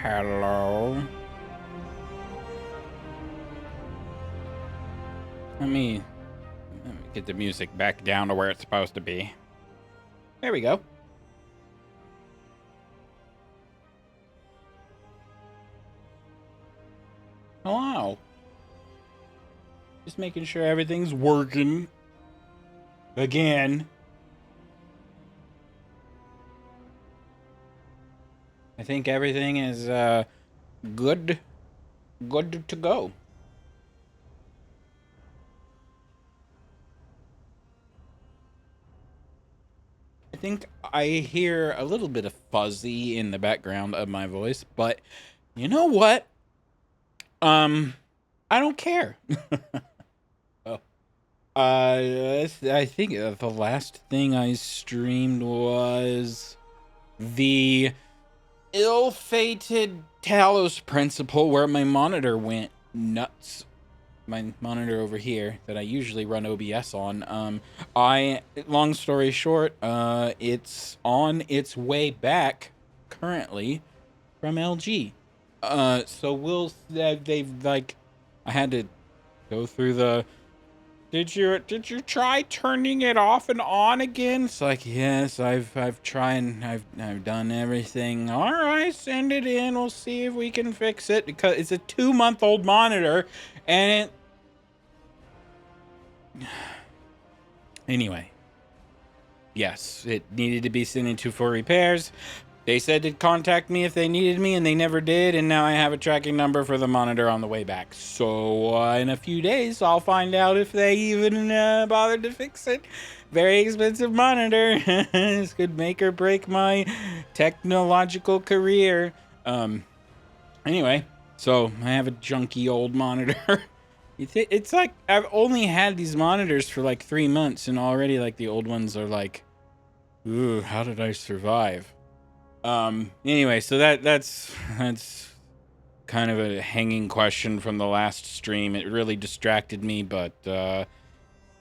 Hello. Let me get the music back down to where it's supposed to be. There we go. Hello. Just making sure everything's working. Again. I think everything is good to go. I think I hear a little bit of fuzzy in the background of my voice, but you know what? I don't care. Oh. I think the last thing I streamed was the ill-fated Talos Principle, where my monitor went nuts. My monitor over here that I usually run OBS on. Long story short, it's on its way back currently from LG. So they've like, I had to go through the, did you try turning it off and on again? It's like, yes, I've tried, I've done everything. All right, send it in. We'll see if we can fix it, because it's a 2-month-old monitor, and anyway, yes, it needed to be sent into for repairs. They said to contact me if they needed me, and they never did, and now I have a tracking number for the monitor on the way back. So in a few days, I'll find out if they even bothered to fix it. Very expensive monitor. This could make or break my technological career. Anyway, so I have a junky old monitor. It's like I've only had these monitors for like 3 months, and already like the old ones are like, ooh, how did I survive? Anyway, so that's kind of a hanging question from the last stream. It really distracted me, but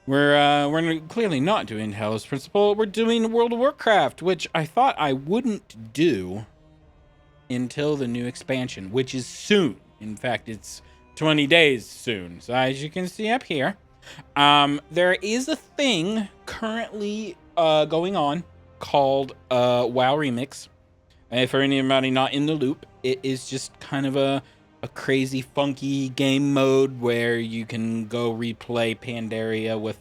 we're clearly not doing Talos Principle. We're doing World of Warcraft, which I thought I wouldn't do until the new expansion, which is soon. In fact, it's 20 days soon. So as you can see up here, there is a thing currently going on called WoW Remix. And for anybody not in the loop, it is just kind of a crazy, funky game mode where you can go replay Pandaria with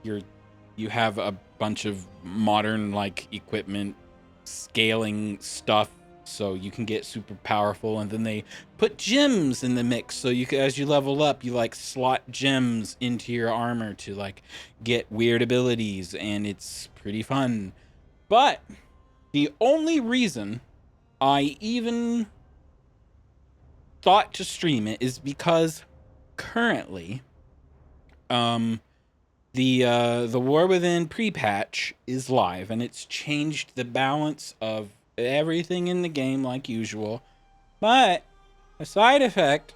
you have a bunch of modern like equipment, scaling stuff, so you can get super powerful. And then they put gems in the mix, so you can, as you level up, you like slot gems into your armor to like get weird abilities, and it's pretty fun. But the only reason I even thought to stream it is because currently, the War Within prepatch is live, and it's changed the balance of everything in the game like usual. But a side effect,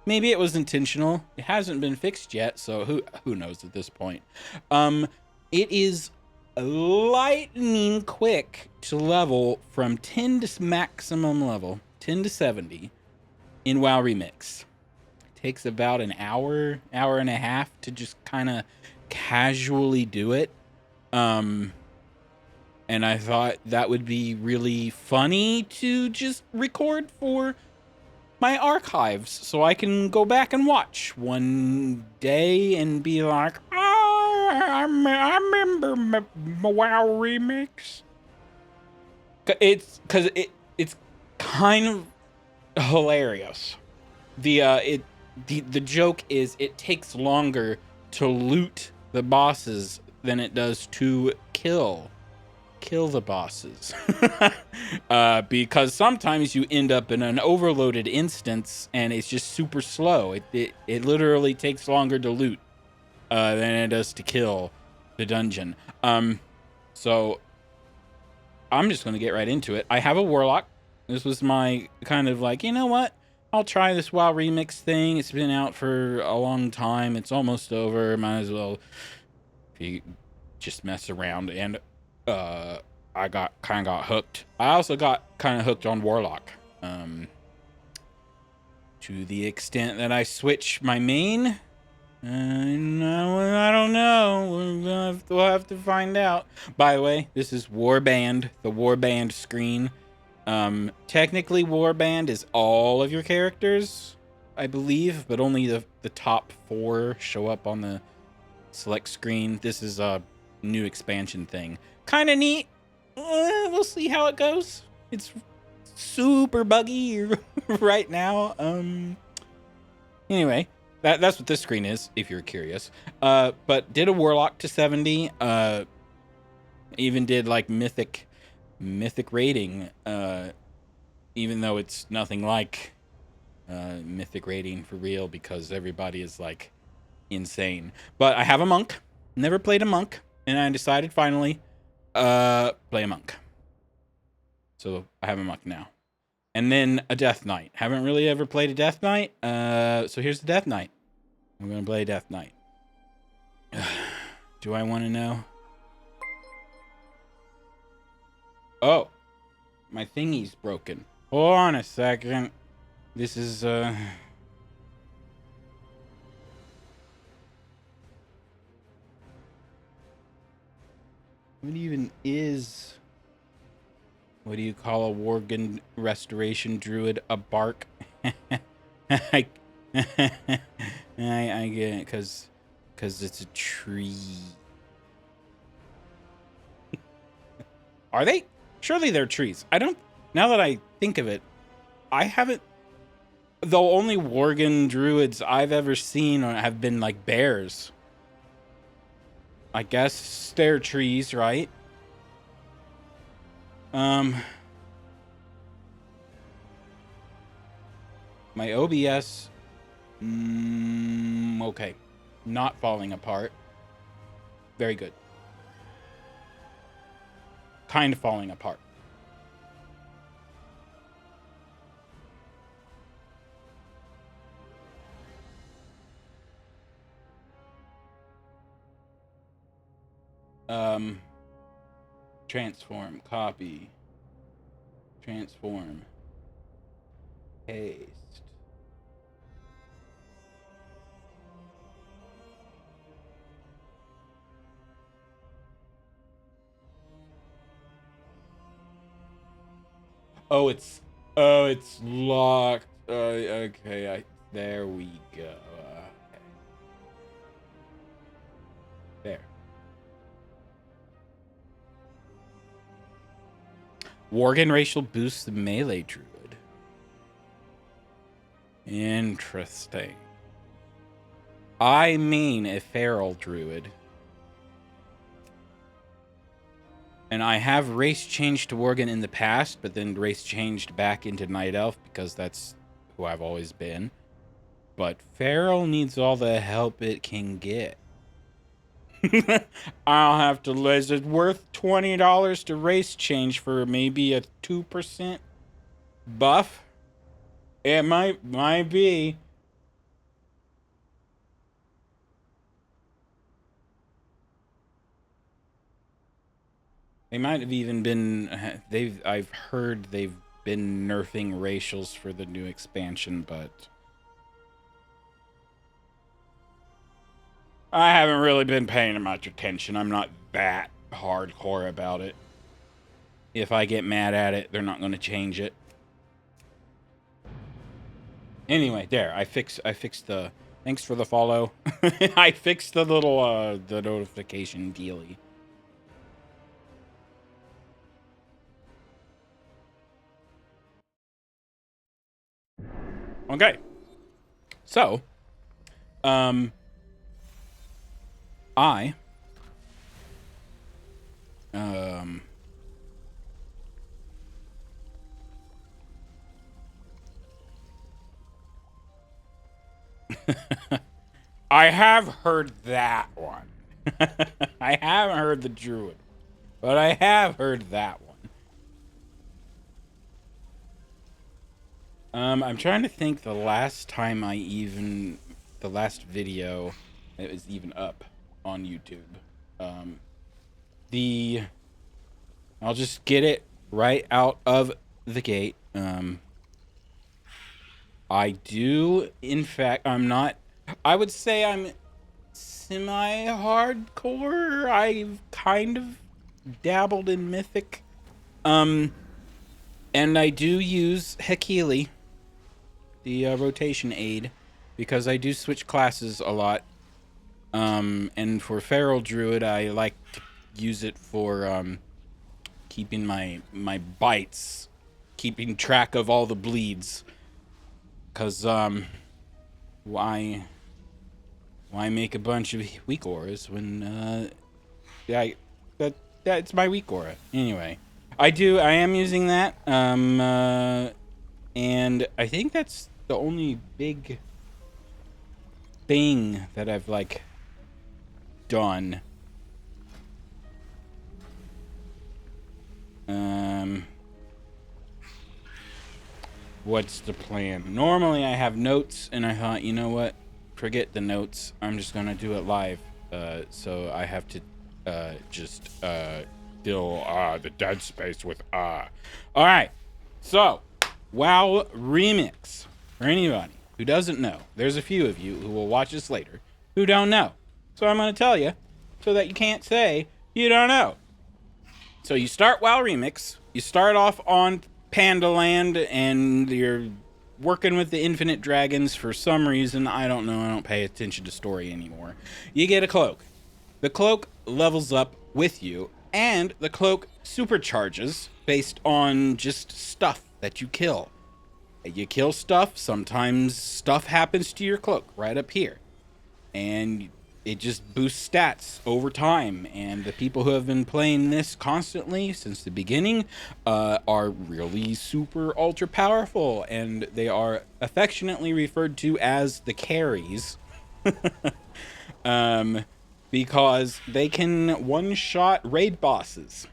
maybe it was intentional. It hasn't been fixed yet, so who knows at this point. It is lightning quick to level from 10 to maximum level, 10 to 70 in WoW Remix. It takes about an hour and a half to just kind of casually do it. And I thought that would be really funny to just record for my archives, so I can go back and watch one day and be like, I remember my WoW Remix. It's because it's kind of hilarious. The joke is it takes longer to loot the bosses than it does to kill the bosses. Because sometimes you end up in an overloaded instance and it's just super slow. It literally takes longer to loot than it does to kill the dungeon. So I'm just going to get right into it. I have a warlock. This was my kind of like, you know what? I'll try this WoW Remix thing. It's been out for a long time. It's almost over. Might as well just mess around. And I kind of got hooked. I also got kind of hooked on Warlock. To the extent that I switch my main, no, I don't know. We'll have to find out. By the way, this is Warband, the Warband screen. Technically, Warband is all of your characters, I believe, but only the top 4 show up on the select screen. This is a new expansion thing. Kind of neat. We'll see how it goes. It's super buggy right now. Anyway, that's what this screen is, if you're curious. But did a Warlock to 70. Even did like mythic rating. Even though it's nothing like mythic rating for real, because everybody is like insane. But I have a monk. Never played a monk, and I decided finally play a monk. So I have a monk now. And then a Death Knight. Haven't really ever played a Death Knight. So here's the Death Knight. I'm going to play Death Knight. Do I want to know? Oh. My thingy's broken. Hold on a second. This is, What even is... What do you call a Worgen restoration druid? A bark? I get it, because it's a tree. Are they? Surely they're trees. I don't... Now that I think of it, I haven't... The only Worgen druids I've ever seen have been, like, bears. I guess they're trees, right? My OBS... okay. Not falling apart. Very good. Kind of falling apart. Transform, copy, transform, paste. Oh, it's locked. Okay, there we go. Okay. There. Worgen racial boosts the melee druid. Interesting. I mean a feral druid. And I have race changed to Worgen in the past, but then race changed back into Night Elf because that's who I've always been. But feral needs all the help it can get. I'll have to... Is it worth $20 to race change for maybe a 2% buff? It might be. They might have even been... I've heard they've been nerfing racials for the new expansion, but... I haven't really been paying much attention. I'm not that hardcore about it. If I get mad at it, they're not going to change it. Anyway, there. I fixed the... Thanks for the follow. I fixed the little, the notification dealy. Okay. So, I I have heard that one. I haven't heard the druid, but I have heard that one. I'm trying to think the last time the last video that was even up on YouTube. I'll just get it right out of the gate. I do, in fact, I'm not, I would say I'm semi-hardcore. I've kind of dabbled in Mythic. And I do use Hekili, the rotation aid, because I do switch classes a lot. And for Feral Druid, I like to use it for keeping my bites, keeping track of all the bleeds. Cause why make a bunch of weak auras when that's my weak aura anyway. I am using that, and I think that's the only big thing that I've like done. What's the plan? Normally I have notes, and I thought, you know what? Forget the notes. I'm just gonna do it live. So I have to just fill the dead space with All right. So, WoW Remix. For anybody who doesn't know, there's a few of you who will watch this later who don't know. So I'm gonna tell you so that you can't say you don't know. So you start WoW Remix. You start off on Pandaland, and you're working with the Infinite Dragons for some reason. I don't know. I don't pay attention to story anymore. You get a cloak. The cloak levels up with you, and the cloak supercharges based on just stuff that you kill. You kill stuff. Sometimes stuff happens to your cloak right up here, and it just boosts stats over time. And the people who have been playing this constantly since the beginning are really super ultra powerful, and they are affectionately referred to as the carries. Because they can one-shot raid bosses.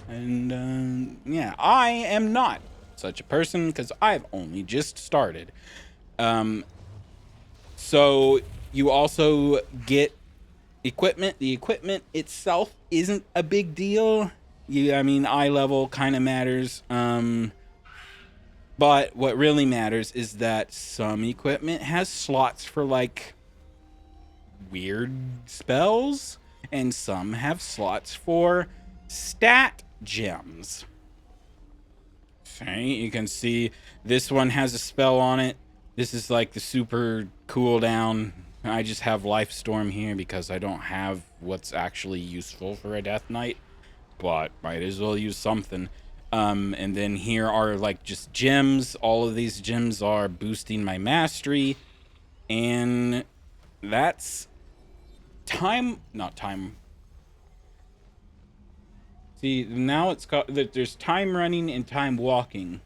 And yeah, I am not such a person because I've only just started. So you also get equipment. The equipment itself isn't a big deal. I mean, eye level kind of matters. But what really matters is that some equipment has slots for like weird spells, and some have slots for stat gems. Okay, you can see this one has a spell on it. This is like the super cooldown. I just have Life Storm here because I don't have what's actually useful for a Death Knight, but might as well use something. And then here are like just gems. All of these gems are boosting my mastery, and that's not time. See, now it's got that there's time running and time walking.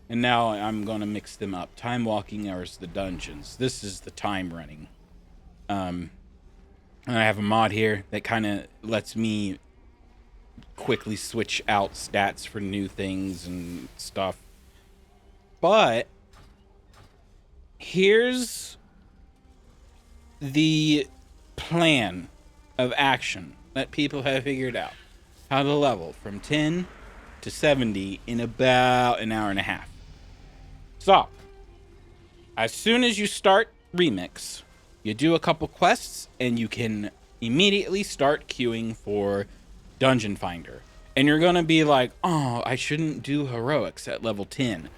And now I'm going to mix them up. Time walking is the dungeons. This is the time running. And I have a mod here that kind of lets me quickly switch out stats for new things and stuff. But here's the plan of action that people have figured out. How to level from 10 to 70 in about an hour and a half. So, as soon as you start Remix, you do a couple quests, and you can immediately start queuing for Dungeon Finder. And you're going to be like, oh, I shouldn't do Heroics at level 10.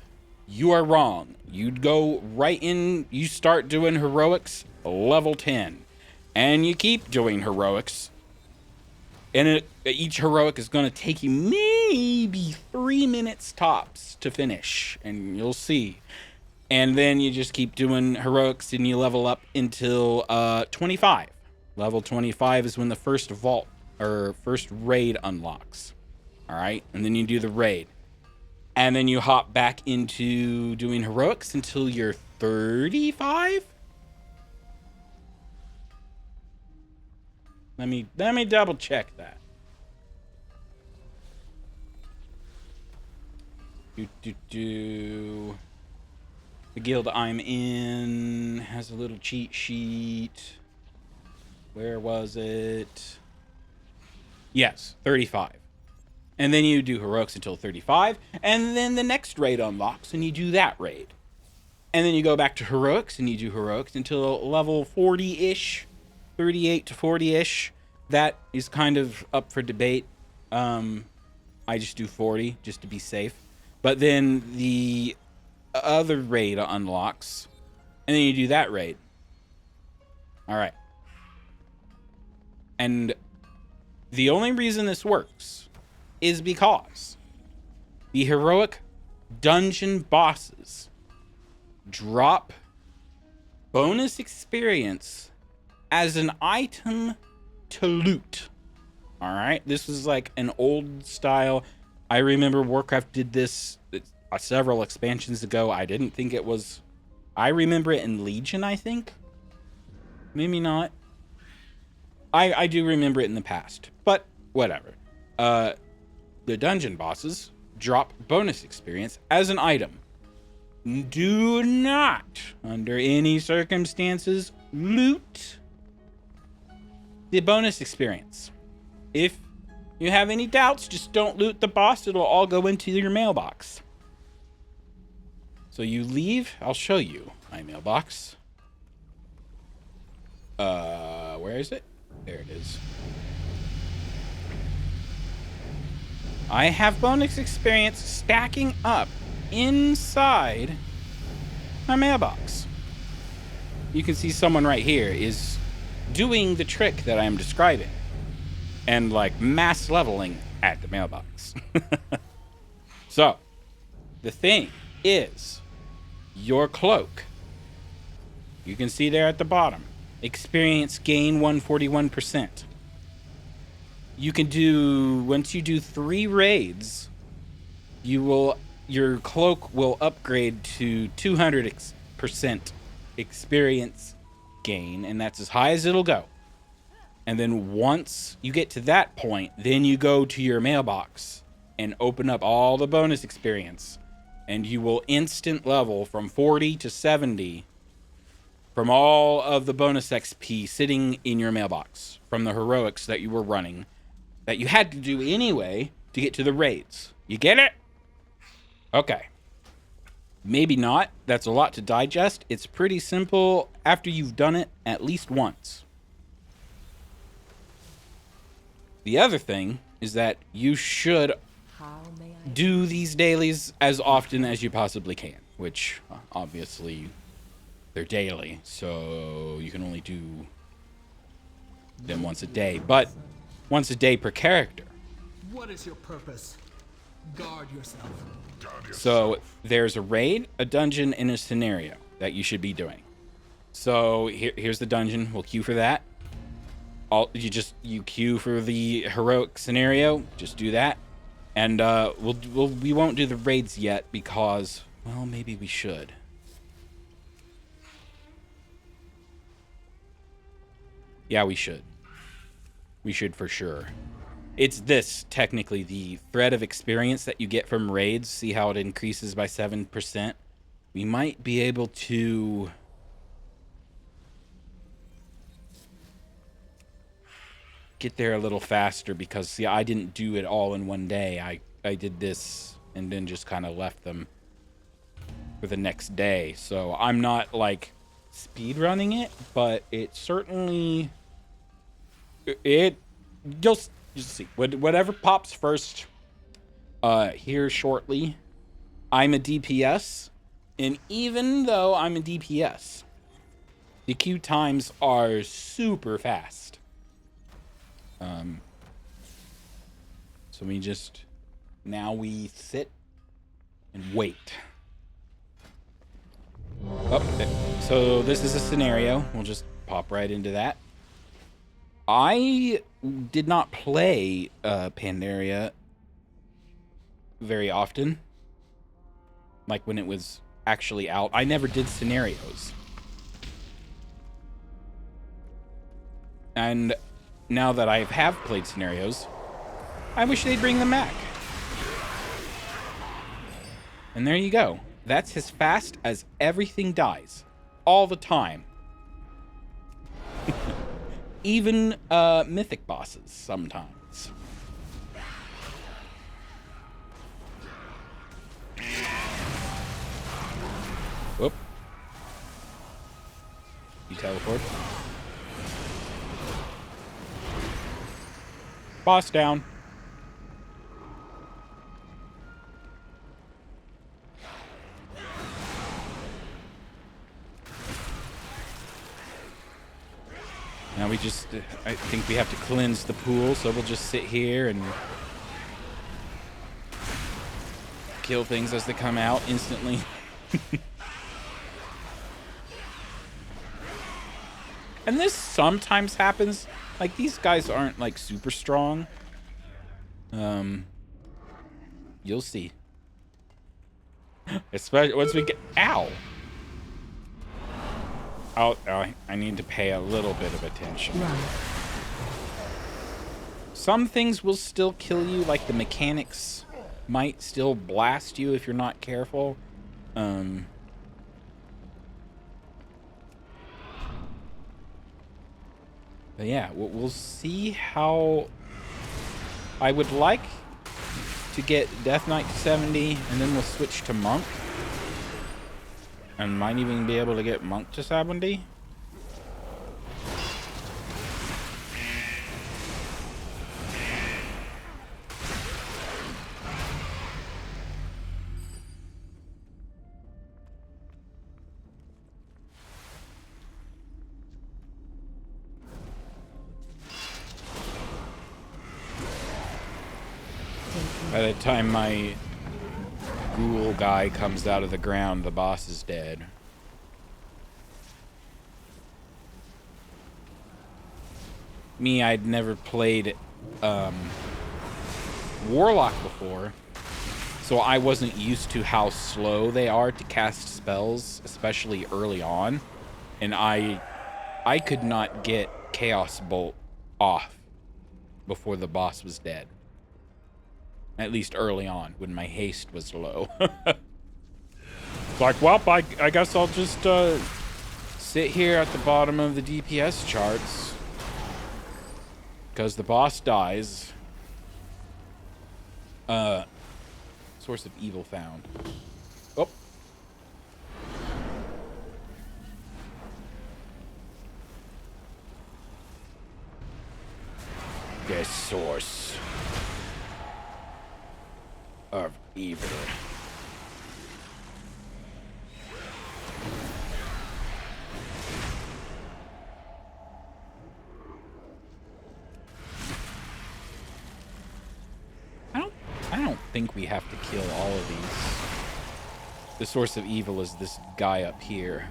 You are wrong. You'd go right in, you start doing Heroics level 10. And you keep doing Heroics. And each Heroic is going to take you maybe 3 minutes tops to finish. And you'll see. And then you just keep doing Heroics, and you level up until 25. Level 25 is when the first vault, or first raid unlocks. Alright? And then you do the raid. And then you hop back into doing Heroics until you're 35? Let me double check that. The guild I'm in has a little cheat sheet. Where was it? Yes, 35. And then you do Heroics until 35, and then the next raid unlocks, and you do that raid. And then you go back to heroics, and you do heroics until level 40-ish, 38 to 40-ish. That is kind of up for debate. I just do 40 just to be safe. But then the other raid unlocks, and then you do that raid. All right. And the only reason this works is because the heroic dungeon bosses drop bonus experience as an item to loot. All right, this is like an old style. I remember Warcraft did this several expansions ago. I didn't think it was. I remember it in Legion, I think. Maybe not. I do remember it in the past, but whatever. The dungeon bosses drop bonus experience as an item. Do not, under any circumstances, loot the bonus experience. If you have any doubts, just don't loot the boss. It'll all go into your mailbox. So you leave. I'll show you my mailbox. Where is it? There it is. I have bonus experience stacking up inside my mailbox. You can see someone right here is doing the trick that I am describing. And like mass leveling at the mailbox. So, the thing is, your cloak, you can see there at the bottom, experience gain 141%. You can do, once you do 3 raids, your cloak will upgrade to 200% experience gain, and that's as high as it'll go. And then once you get to that point, then you go to your mailbox and open up all the bonus experience. And you will instant level from 40 to 70 from all of the bonus XP sitting in your mailbox from the heroics that you were running, that you had to do anyway to get to the raids. You get it? Okay. Maybe not. That's a lot to digest. It's pretty simple after you've done it at least once. The other thing is that you should do these dailies as often as you possibly can, which obviously they're daily, so you can only do them once a day, but once a day per character. What is your purpose? Guard yourself. So there's a raid, a dungeon, and a scenario that you should be doing. So here's the dungeon. We'll queue for that. You queue for the heroic scenario. Just do that, and we won't do the raids yet because, well, maybe we should. Yeah, we should. We should for sure. It's this, technically, the thread of experience that you get from raids. See how it increases by 7%? We might be able to get there a little faster because, see, I didn't do it all in one day. I did this and then just kind of left them for the next day. So I'm not, like, speed running it, but it certainly... You'll see. Whatever pops first here shortly. I'm a DPS, and even though I'm a DPS, the queue times are super fast. So we sit and wait. Oh, so this is a scenario. We'll just pop right into that. I did not play Pandaria very often. Like when it was actually out. I never did scenarios. And now that I have played scenarios, I wish they'd bring them back. And there you go. That's as fast as everything dies. All the time. Even mythic bosses sometimes. Whoop. You teleport. Boss down. Now we just, I think we have to cleanse the pool, so we'll just sit here and kill things as they come out instantly. And this sometimes happens. Like, these guys aren't, like, super strong. You'll see. Especially once we get... Ow! Oh, I need to pay a little bit of attention. Right. Some things will still kill you, like the mechanics might still blast you if you're not careful. But yeah, we'll see how... I would like to get Death Knight to 70, and then we'll switch to Monk. And might even be able to get Monk to 70. By the time my ghoul guy comes out of the ground, the boss is dead. Me, I'd never played Warlock before, so I wasn't used to how slow they are to cast spells, especially early on. And I could not get Chaos Bolt off before the boss was dead. At least early on, when my haste was low. It's like, well, I guess I'll just sit here at the bottom of the DPS charts. Because the boss dies. Source of evil found. Oh. The source of evil. I don't think we have to kill all of these. The source of evil is this guy up here.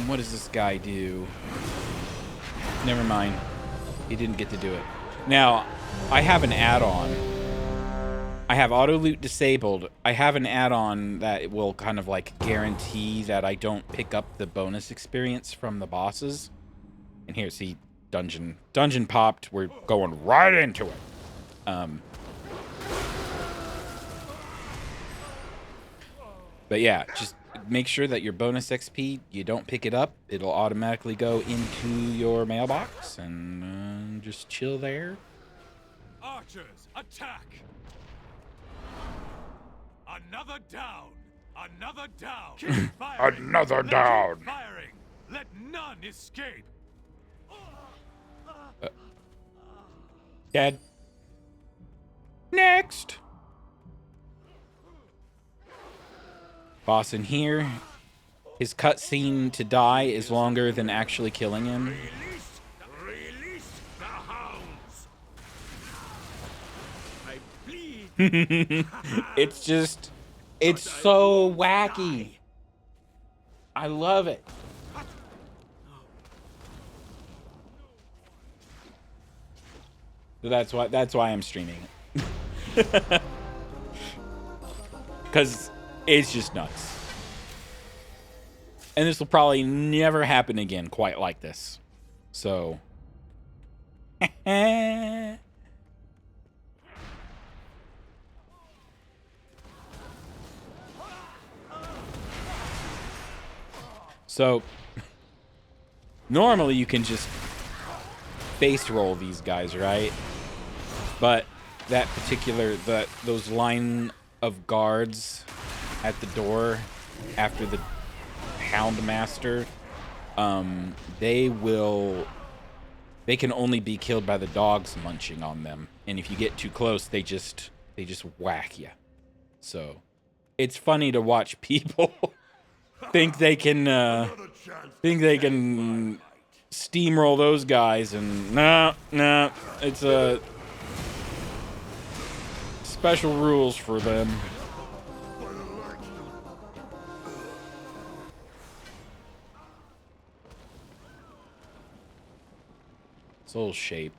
What does this guy do? Never mind. He didn't get to do it. Now, I have an add-on. I have auto loot disabled. I have an add-on that will kind of like guarantee that I don't pick up the bonus experience from the bosses. And here, see, dungeon popped. We're going right into it. But yeah, just make sure that your bonus XP, you don't pick it up. It'll automatically go into your mailbox, and just chill there. Archers, attack! Another down! Another down! Keep firing! Another down! Keep firing! Let none escape! Dead. Next! Boss in here. His cutscene to die is longer than actually killing him. Release the hounds! I bleed! It's so wacky. I love it. So that's why I'm streaming it. Because it's just nuts. And this will probably never happen again quite like this. So So normally you can just face roll these guys, right? But that particular those line of guards at the door after the Hound Master, they can only be killed by the dogs munching on them, and if you get too close, they just whack you. So it's funny to watch people think they can steamroll those guys, and no, it's a special rules for them. Soul shape.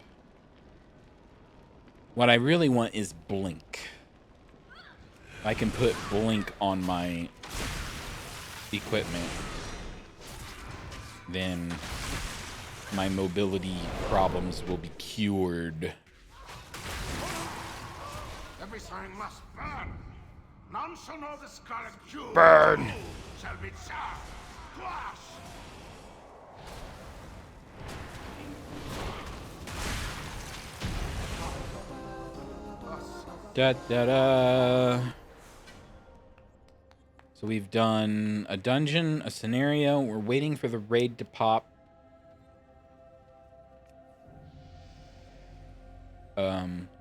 What I really want is blink. I can put blink on my equipment, then my mobility problems will be cured. Everything must burn. None shall know the scarlet cube. Burn! Shall be charred. Flash! Da da da. So we've done a dungeon, a scenario. We're waiting for the raid to pop.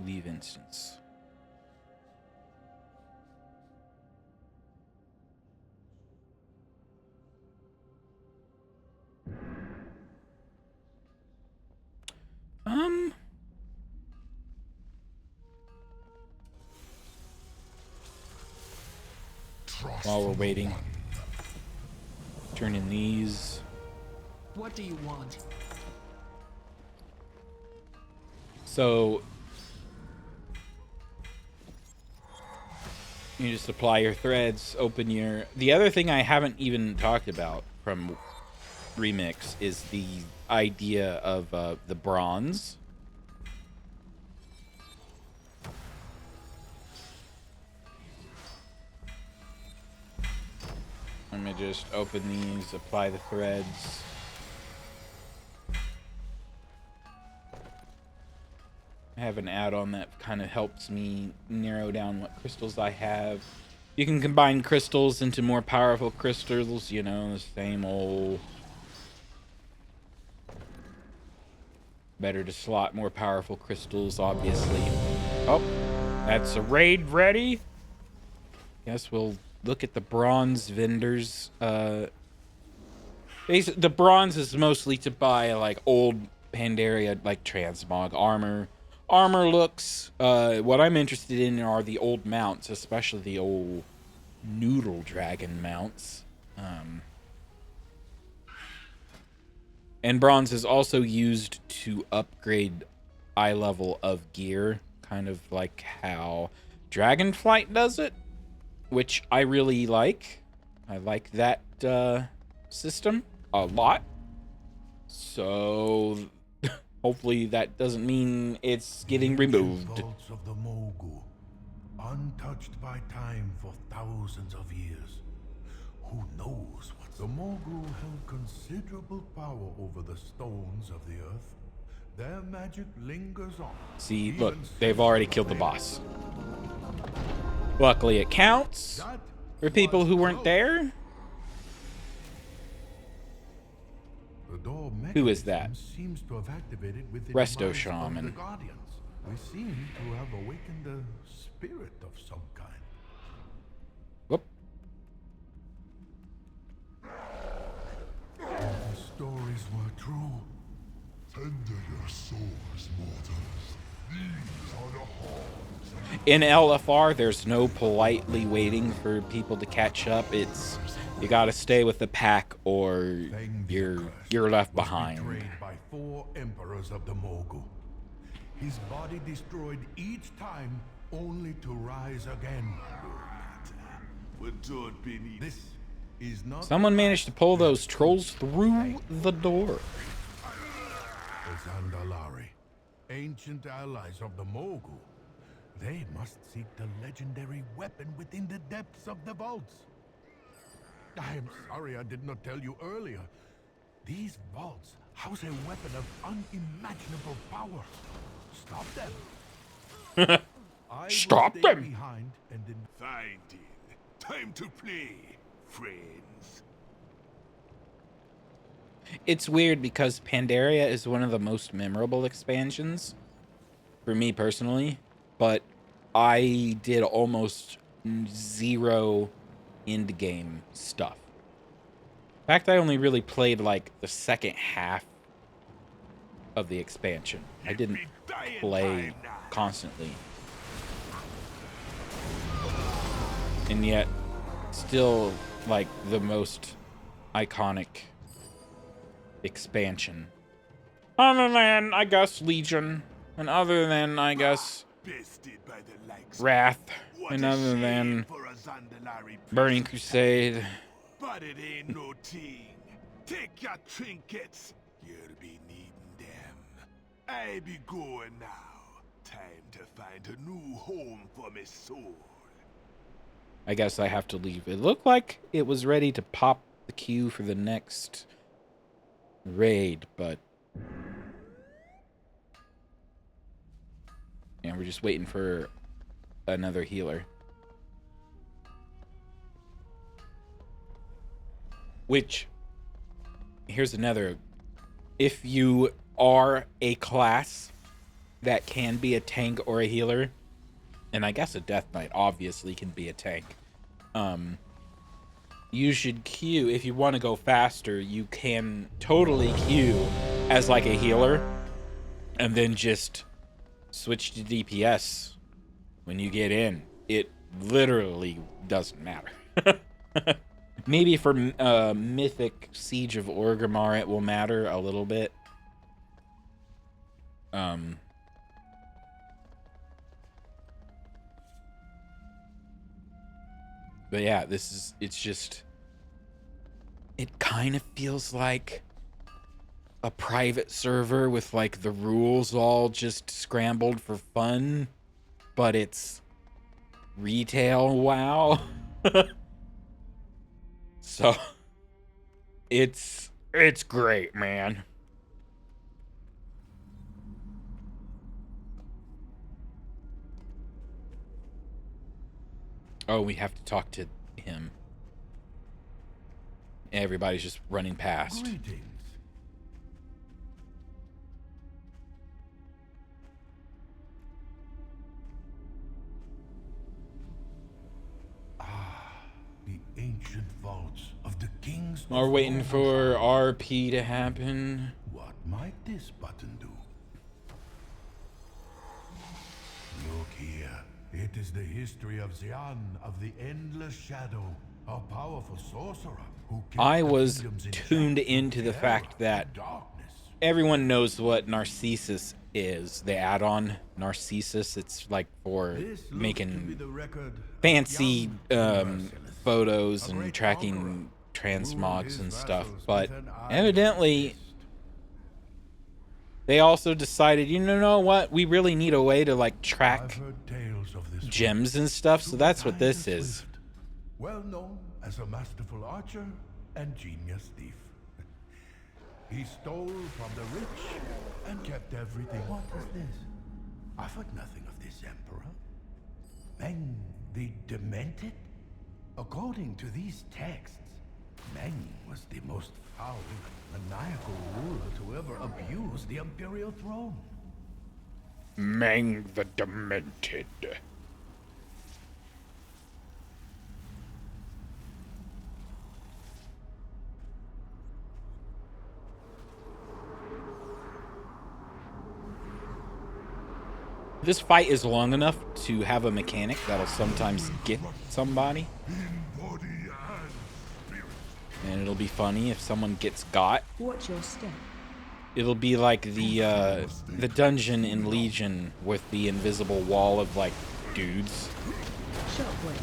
Leave instance. While we're waiting, turn in these. What do you want? So you just apply your threads, open your... The other thing I haven't even talked about from Remix is the idea of the bronze. Let me just open these, apply the threads. I have an add-on that kind of helps me narrow down what crystals I have. You can combine crystals into more powerful crystals, you know, the same old... Better to slot more powerful crystals, obviously. Oh, that's a raid ready. Guess we'll look at the bronze vendors. The bronze is mostly to buy like old Pandaria, like transmog armor. Armor looks. What I'm interested in are the old mounts, especially the old noodle dragon mounts. And bronze is also used to upgrade eye level of gear, kind of like how Dragonflight does it, which I really like. I like that system a lot. So hopefully that doesn't mean it's getting removed. Vaults of the Mogu, untouched by time for thousands of years. Who knows what the Mogu held considerable power over the stones of the earth. Their magic lingers on. See, look, they've already killed the boss. Luckily it counts for people who weren't there. Who is that? Seems to have activated within Resto the Shaman. Guardians. We seem to have awakened a spirit of some kind. Whoop. The stories were true. Tender your souls, mortals. These are the halls. In LFR, there's no politely waiting for people to catch up. It's you gotta stay with the pack or you're left behind. Betrayed by 4 emperors of the Mogu. His body destroyed each time, only to rise again. This is not. Someone managed to pull those trolls through the door. The Zandalari, ancient allies of the Mogu. They must seek the legendary weapon within the depths of the vaults. I am sorry I did not tell you earlier. These vaults house a weapon of unimaginable power. Stop them. I will Stop stay them. behind and in Fine deal. Time to play, friends. It's weird because Pandaria is one of the most memorable expansions for me personally, but I did almost zero end game stuff. In fact, I only really played like the second half of the expansion. I didn't Be dying play time now. constantly. And yet, still like the most iconic expansion. Other than, I guess, Legion. And other than, I guess, Bested by the likes of Wrath. what And a other shame than for a Zandalari Burning priest. Crusade. But it ain't no thing. Take your trinkets. You'll be needing them. I be going now. Time to find a new home for me soul. I guess I have to leave. It looked like it was ready to pop the queue for the next raid, but yeah, we're just waiting for another healer. Which, here's another. If you are a class that can be a tank or a healer, and I guess a Death Knight obviously can be a tank, you should queue. If you want to go faster, you can totally queue as like a healer, and then just switch to DPS when you get in. It literally doesn't matter. Maybe for Mythic Siege of Orgrimmar it will matter a little bit. But yeah, it's just, it kind of feels like a private server with like the rules all just scrambled for fun, but it's retail WoW. So it's great, man. Oh, we have to talk to him. Everybody's just running past. greetings. The ancient vaults of the kings. We're of waiting Rome. for RP to happen. What might this button do? Look here. It is the history of Xian of the Endless Shadow, a powerful sorcerer who kept I the was kingdoms in tuned check through into the terror fact that and darkness. everyone knows what Narcissus is. The add-on Narcissus. It's like for This looks to be making the record of fancy young Merciless, photos a and great tracking conqueror, transmogs ruled and his stuff. vassals But with an iron evidently, fist. they also decided, you know what? We really need a way to like I've track heard tales of this gems and stuff. So that's what this is. Swift, well known as a masterful archer and genius thief. He stole from the rich and kept everything. What is this? I've heard nothing of this emperor. Meng the Demented? According to these texts, Meng was the most foul, maniacal ruler to ever abuse the imperial throne. Meng the Demented. This fight is long enough to have a mechanic that'll sometimes get somebody. Body and spirit. And it'll be funny if someone gets got. Watch your step. It'll be like the dungeon in Legion with the invisible wall of like dudes. Shockwave.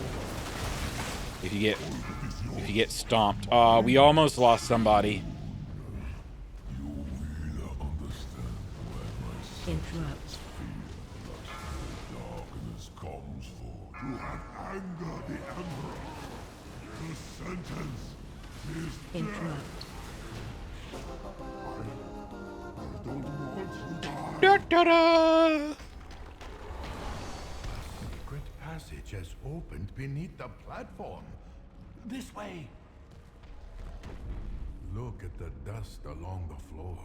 If you get stomped. We almost lost somebody. You will understand where my Interrupt. darkness comes for. You have angered the Emperor. The sentence Interrupt. I don't want to die. Da, da, da. Secret passage has opened beneath the platform. This way. Look at the dust along the floor.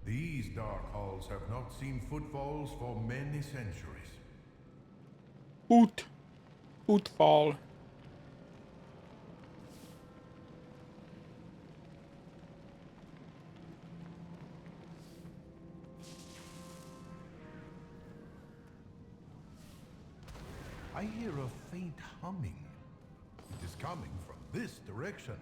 These dark halls have not seen footfalls for many centuries. Footfall. I hear a faint humming. It is coming from this direction.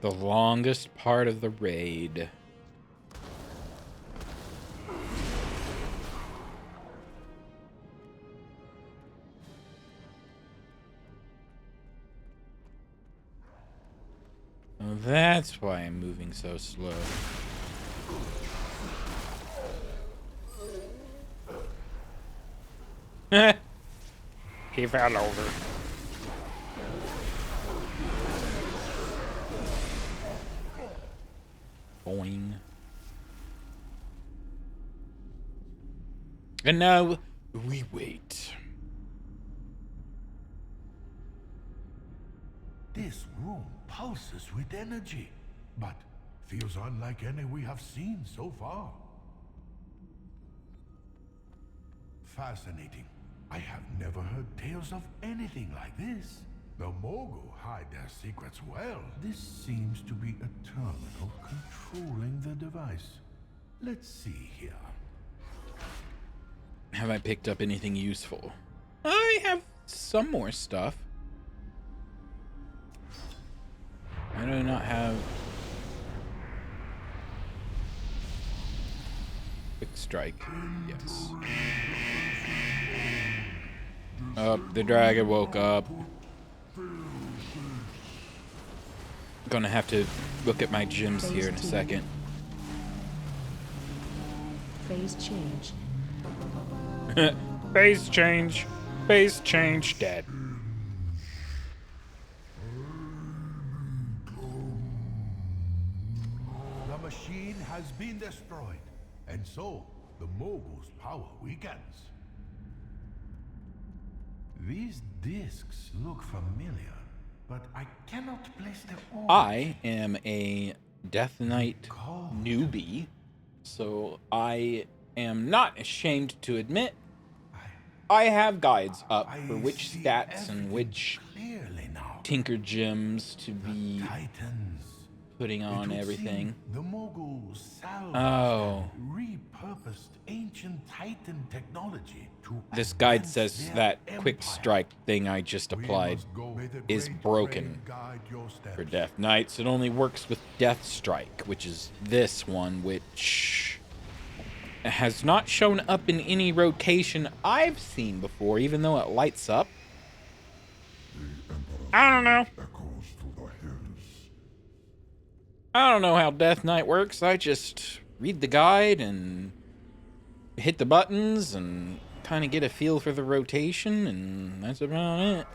The longest part of the raid. Oh, that's why I'm moving so slow. He fell over. Boing. And now we wait. This room pulses with energy, but feels unlike any we have seen so far. Fascinating. I have never heard tales of anything like this. The Mogul hide their secrets well. This seems to be a terminal controlling the device. Let's see here. Have I picked up anything useful? I have some more stuff. I do not have quick strike. Yes. Oh, the dragon woke up. Gonna have to look at my gems here in a second. Phase change. Phase change. Phase change. Dead. The machine has been destroyed, and so the Mogul's power weakens. These discs look familiar, but I cannot place their origin. I am a Death Knight newbie, so I am not ashamed to admit I have guides up for which see stats and everything which clearly now. tinker gems to be Titans. putting It on would everything. seem the Moguls salvaged Oh. and repurposed ancient Titan technology to This guide advance says their that empire. quick strike thing I just We applied must go. May the is great broken rain guide your steps. for Death Knights. It only works with Death Strike, which is this one, which has not shown up in any rotation I've seen before, even though it lights up. I don't know. Echoes to the hills. I don't know how Death Knight works. I just read the guide and hit the buttons and kind of get a feel for the rotation, and that's about it.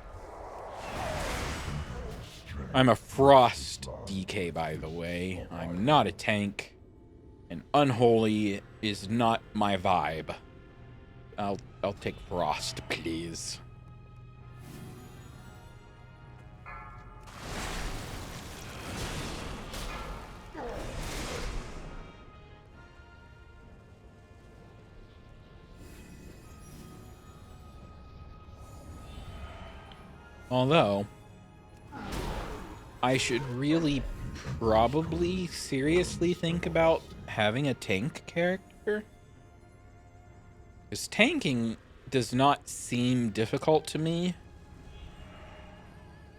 I'm a Frost DK, by the way. I'm not a tank, and Unholy is not my vibe. I'll take Frost, please. Although, I should really probably seriously think about having a tank character. Because tanking does not seem difficult to me.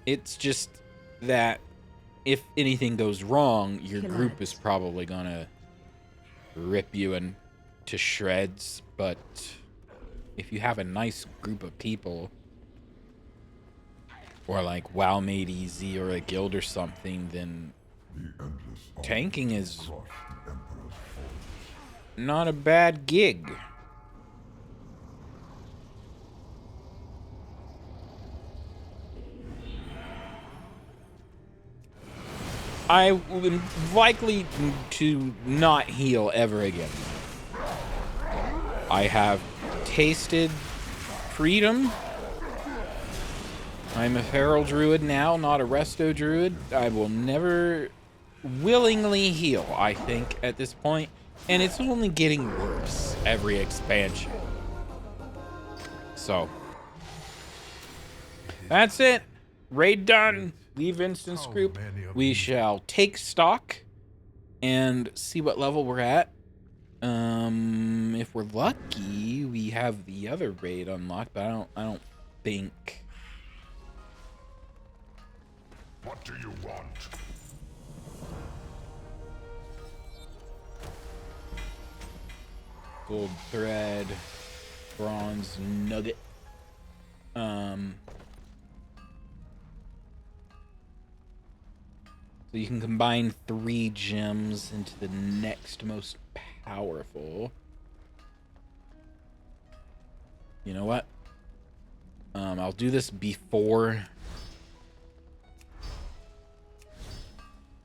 It's just that if anything goes wrong, your group is probably gonna rip you into shreds. But if you have a nice group of people, or like WoW Made Easy or a guild or something, then The endless arc tanking is crush the Emperor's foes. not a bad gig. I am likely to not heal ever again. I have tasted freedom. I'm a feral druid now, not a resto druid. I will never willingly heal, I think, at this point. And it's only getting worse every expansion. So, that's it. Raid done. Leave instance group. We shall take stock and see what level we're at. If we're lucky, we have the other raid unlocked, but I don't think. What do you want? Gold thread, bronze nugget. So you can combine 3 gems into the next most powerful. You know what? I'll do this before.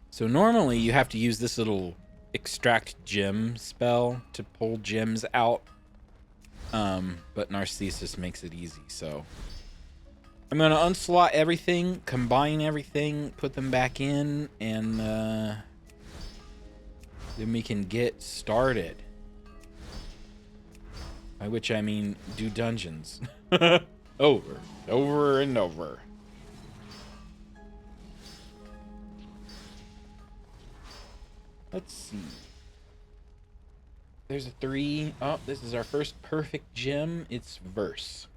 So normally you have to use this little extract gem spell to pull gems out. But Narcissus makes it easy, so I'm gonna unslot everything, combine everything, put them back in, and then we can get started. By which I mean do dungeons. over and over. Let's see. There's a 3. Oh, this is our first perfect gem. It's verse.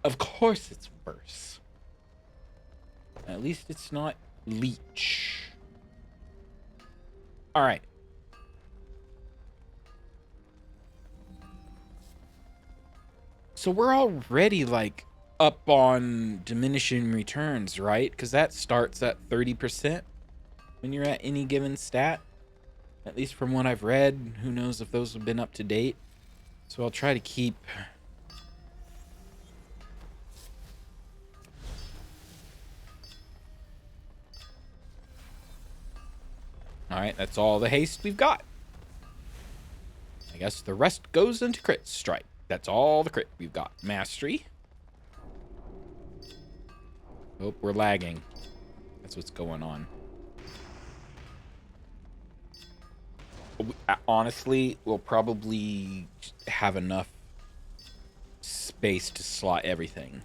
Of course it's verse. At least it's not leech. Alright. So we're already like up on diminishing returns, right? Because that starts at 30% when you're at any given stat. At least from what I've read. Who knows if those have been up to date. So I'll try to keep... Alright, that's all the haste we've got. I guess the rest goes into crit strike. That's all the crit we've got. Mastery. Oh, we're lagging. That's what's going on. Honestly, we'll probably have enough space to slot everything.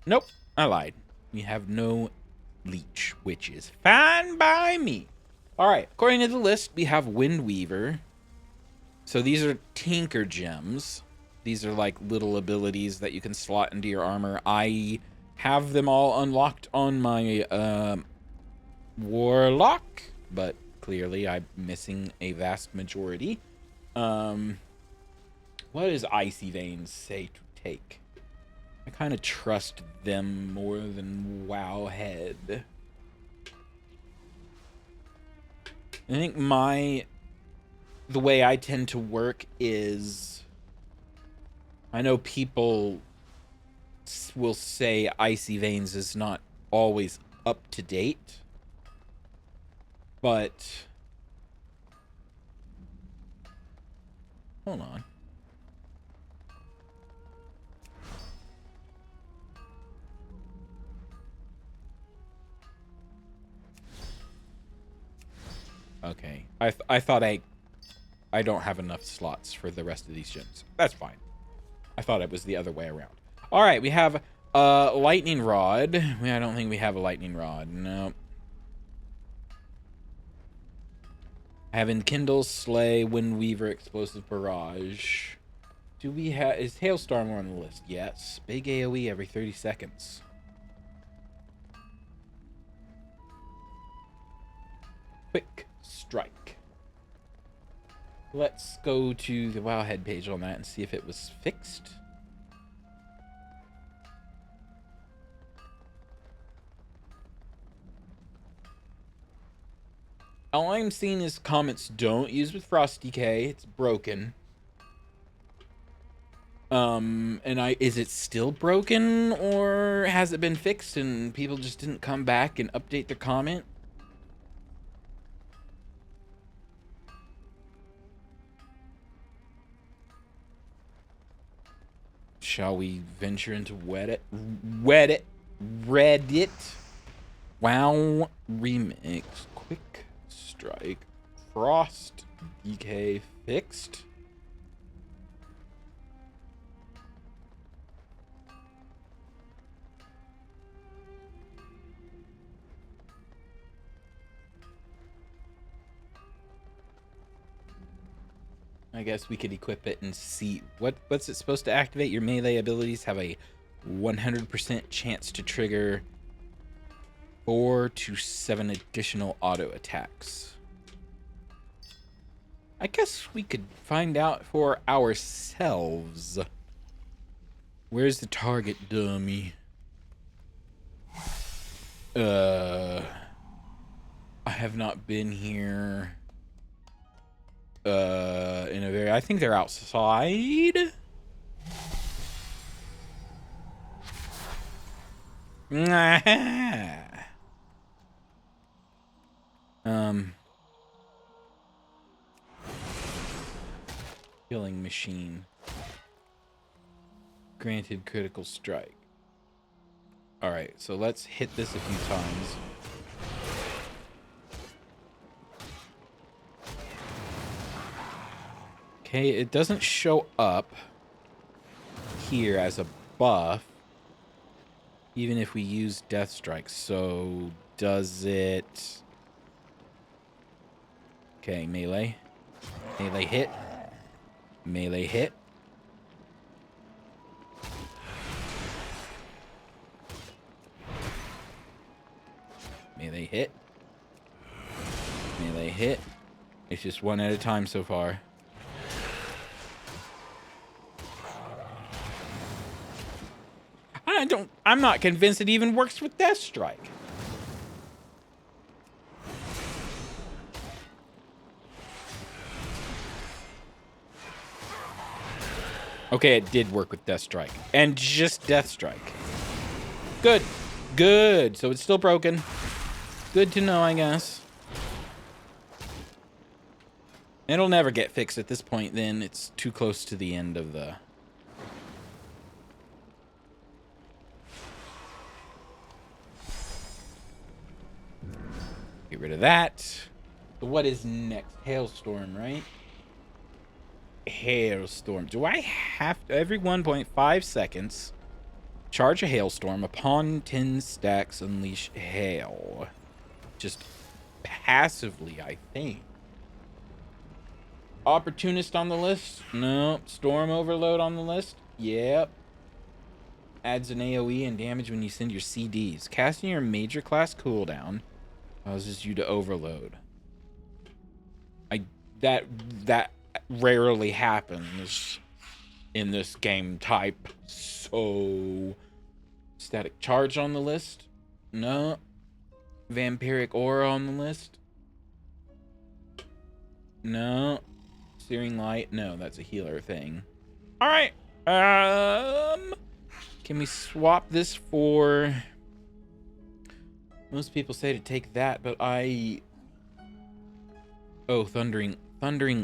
Nope, I lied. We have no leech, which is fine by me. All right, according to the list, we have Windweaver. So these are Tinker Gems. These are like little abilities that you can slot into your armor. I have them all unlocked on my Warlock, but clearly I'm missing a vast majority. What does Icy Veins say to take? I kind of trust them more than Wowhead. I think the way I tend to work is, I know people will say Icy Veins is not always up to date, but hold on. Okay, I thought I don't have enough slots for the rest of these gems. That's fine. I thought it was the other way around. All right, we have a lightning rod. I don't think we have a lightning rod. No. I have Enkindle, Slay, Windweaver, Explosive Barrage. Do we have... Is Hailstorm on the list? Yes. Big AoE every 30 seconds. Quick Strike. Let's go to the Wowhead page on that and see if it was fixed. All I'm seeing is comments don't use with Frosty K. It's broken. Is it still broken, or has it been fixed and people just didn't come back and update their comment? Shall we venture into Reddit? WoW remix, quick strike, frost, DK fixed. I guess we could equip it and see what's it supposed to activate. Your melee abilities have a 100% chance to trigger 4 to 7 additional auto attacks. I guess we could find out for ourselves. Where's the target, dummy? I have not been here. I think they're outside. Killing machine. Granted critical strike. Alright, so let's hit this a few times. Okay, it doesn't show up here as a buff, even if we use Death Strike. So, does it... Okay, melee. Melee hit. Melee hit. Melee hit. Melee hit. It's just one at a time so far. I'm not convinced it even works with Death Strike. Okay, it did work with Death Strike. And just Death Strike. Good. Good. So it's still broken. Good to know, I guess. It'll never get fixed at this point, then. It's too close to the end of the... Get rid of that. So what is next? Hailstorm, right? Hailstorm. Do I have to, every 1.5 seconds, charge a hailstorm? Upon 10 stacks, unleash hail. Just passively, I think. Opportunist on the list? No. Storm overload on the list? Yep. Adds an AoE and damage when you send your CDs. Casting your major class cooldown causes you to overload. That rarely happens in this game type. So, static charge on the list? No. Vampiric aura on the list? No. Searing light? No, that's a healer thing. All right. Can we swap this for... Most people say to take that, but I... Oh, Thundering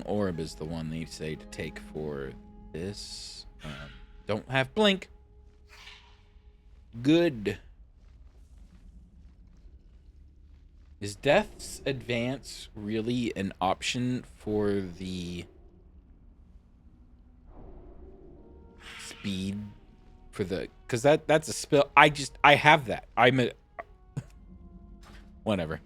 Orb is the one they say to take for this. Don't have Blink. Good. Is Death's Advance really an option for the speed? For the... Because that's a spell. I have that. I'm a... Whatever.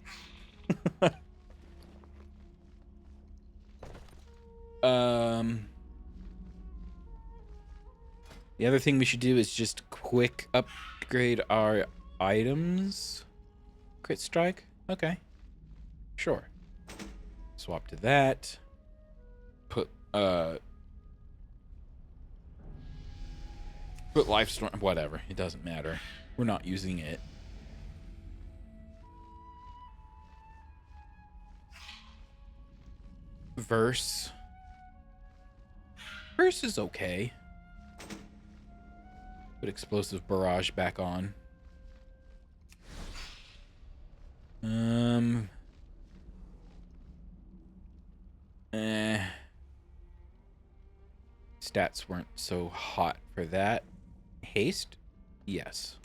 The other thing we should do is just quick upgrade our items. Crit strike? Okay. Sure. Swap to that. Put life storm, whatever. It doesn't matter. We're not using it. Verse. Verse is okay. Put explosive barrage back on. Stats weren't so hot for that. Haste? Yes.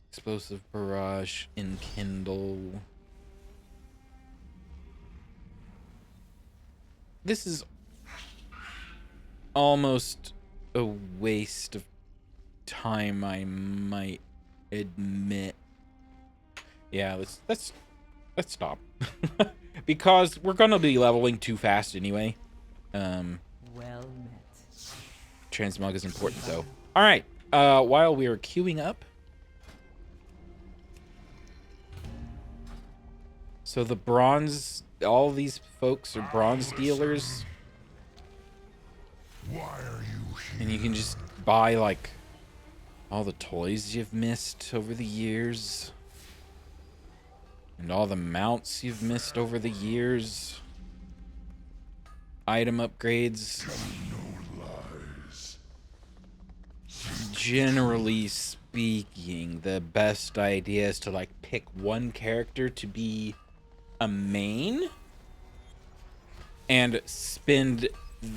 Explosive barrage, enkindle. This is almost a waste of time, I might admit. Yeah, let's stop. Because we're gonna be leveling too fast anyway. Well met. Transmog is important though. Alright. While we are queuing up. So the bronze, all these folks are bronze dealers. Why are you here? And you can just buy like all the toys you've missed over the years. And all the mounts you've missed over the years. Item upgrades. No lies. Generally speaking, the best idea is to like pick one character to be a main and spend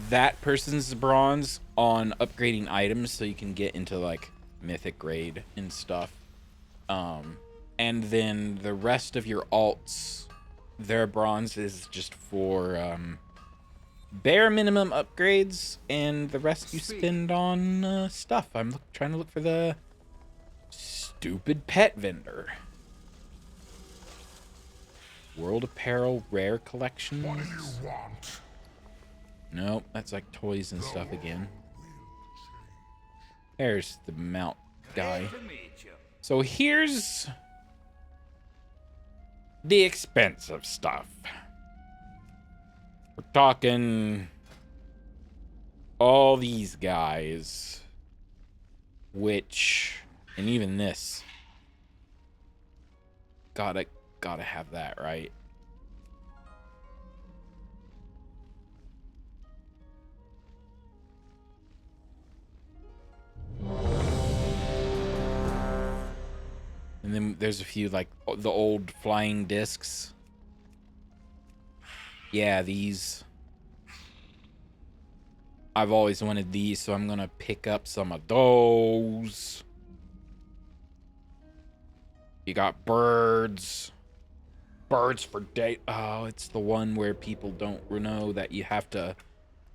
that person's bronze on upgrading items so you can get into like mythic grade and stuff. And then the rest of your alts, their bronze is just for bare minimum upgrades, and the rest you spend on stuff. I'm trying to look for the stupid pet vendor. World Apparel Rare Collections. What do you want? Nope, that's like toys and stuff again. There's the mount guy. So here's the expensive stuff. We're talking all these guys, which, and even this. Gotta have that, right? And then there's a few like the old flying discs. Yeah, these. I've always wanted these, so I'm gonna pick up some of those. You got birds. Birds for date. Oh, it's the one where people don't know that you have to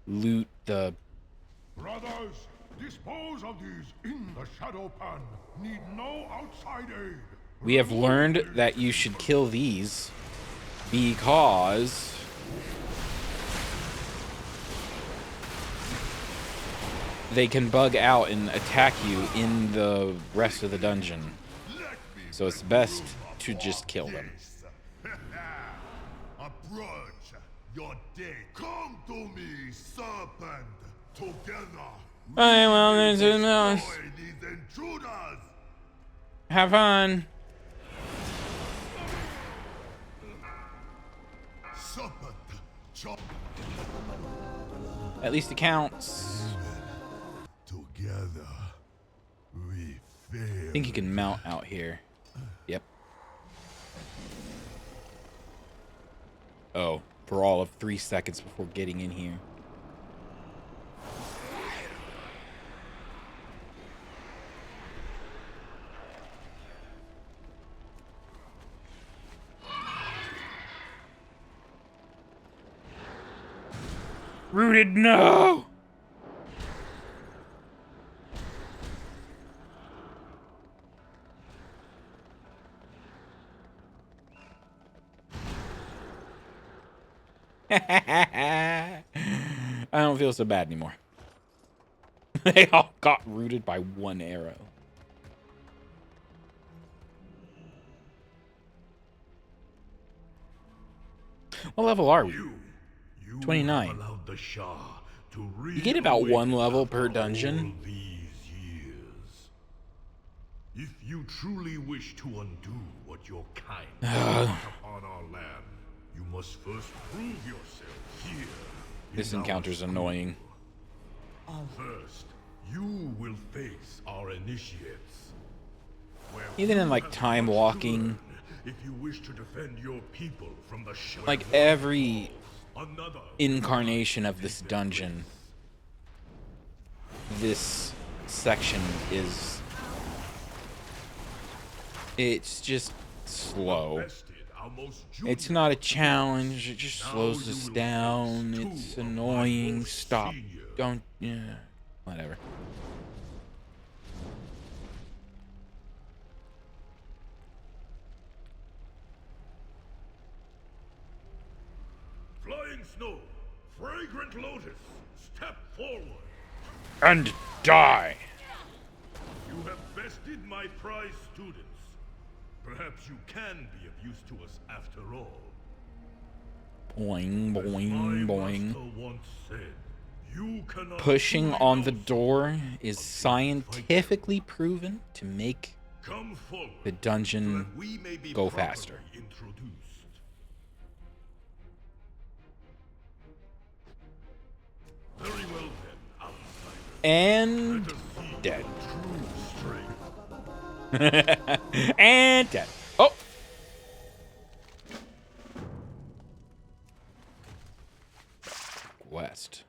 loot the... Brothers, dispose of these in the Shadow Pan. Need no outside aid. We have learned that you should kill these because they can bug out and attack you in the rest of the dungeon. So it's best to just kill them. Approach your day. Come to me, serpent. Together. Alright, well, there's a mouse. Destroy these intruders. Have fun. Serpent. Chop. At least it counts. Together. We fail. I think you can mount out here. Yep. Oh, for all of 3 seconds before getting in here. Rooted, no! I don't feel so bad anymore. They all got rooted by one arrow. What level are we? 29. Allowed the Shah to You get about one level per dungeon. these years. If you truly wish to undo what your kind brought upon our land, you must first prove yourself here. This in our encounter's school. annoying. First, you will face our initiates. Where Even in you like have time much to walking, learn if you wish to defend your people from the shadow. like every Another incarnation of this dungeon, this section is, it's just slow. bested our most It's junior not a challenge, it just slows you us will down. face It's two of my annoying. most Stop. senior. Don't, yeah, whatever. Flying snow, fragrant lotus, step forward. And die. You have bested my prize students. Perhaps you can be of use to us after all. Boing, As boing, my boing. master once said, you cannot Pushing truly on know the door is until you fight scientifically proven to make them. Come forward, the so dungeon that we may be go properly faster. introduced. Very well then, outsider. And Let us see dead. your true strength. And dead. Oh! West.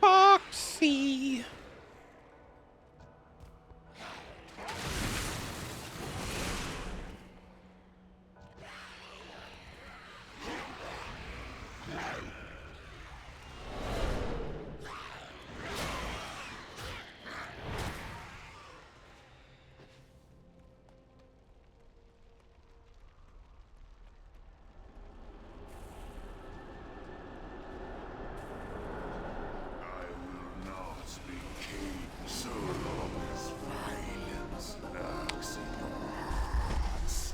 Foxy. I will not be king so long as violence lurks in your hearts.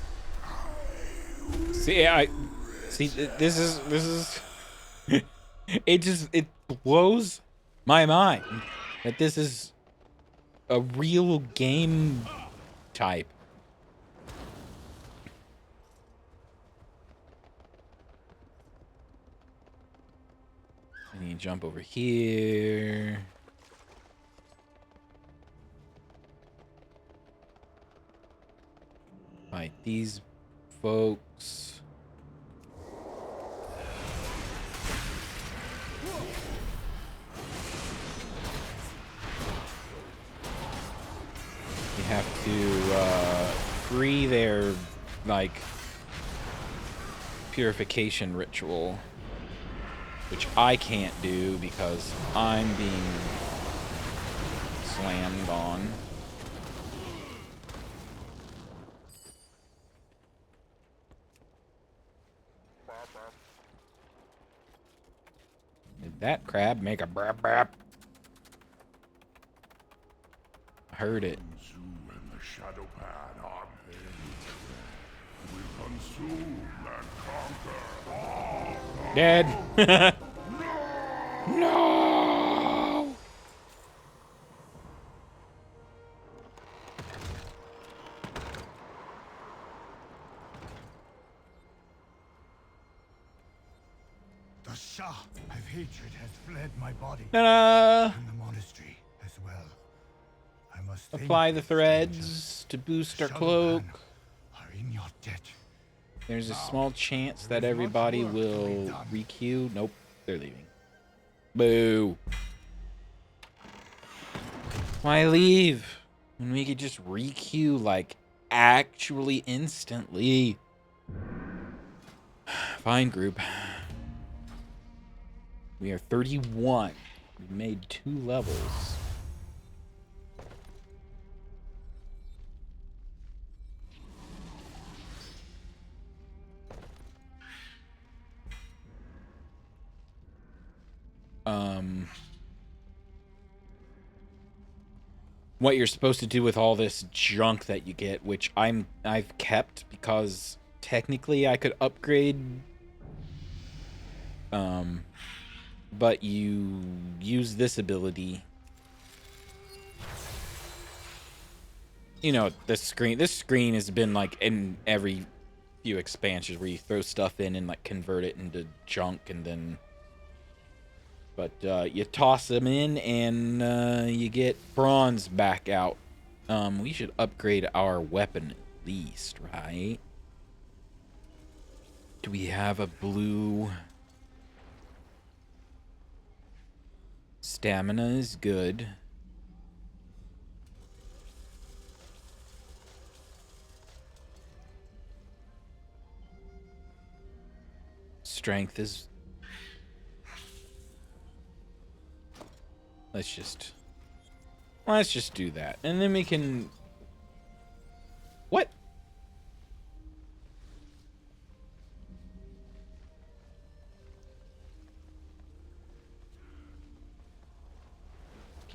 This is it blows my mind that this is a real game type. I need to jump over here. Fight these folks. You have to free their like purification ritual, which I can't do because I'm being slammed on. Did that crab make a brap brap? I heard it. Consume and the shadow pan are will consume and conquer. Dead. No. The Shah of hatred has fled my body Ta-da! and the monastery as well. I must thank Apply you, the stranger. threads to boost our cloak. Shadowpan are in your debt. There's a small chance that everybody will requeue. Nope, they're leaving. Boo. Why leave when we could just requeue like actually instantly? Fine, group. We are 31. We've made 2 levels. what you're supposed to do with all this junk that you get, which I've kept because technically I could upgrade. But you use this ability. You know, this screen has been like in every few expansions where you throw stuff in and like convert it into junk, and then you toss them in and you get bronze back out. We should upgrade our weapon at least, right? Do we have a blue? Stamina is good. Strength is... Let's just do that. And then we can... What?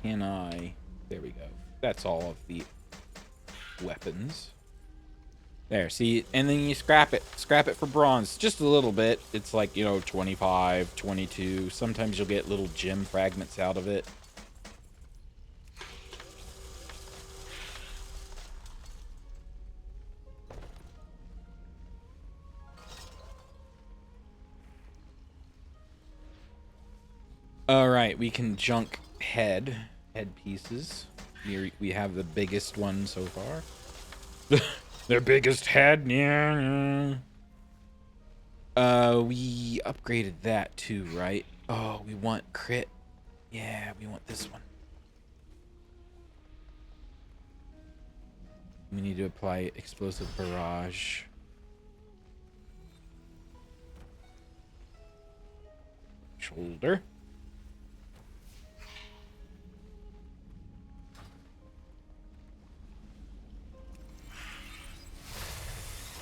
Can I... There we go. That's all of the weapons. There, see? And then you scrap it. Scrap it for bronze. Just a little bit. It's like, you know, 25, 22. Sometimes you'll get little gem fragments out of it. Alright, we can junk head pieces. We have the biggest one so far. Their biggest head, yeah. We upgraded that too, right? Oh, we want crit. Yeah, we want this one. We need to apply explosive barrage. Shoulder.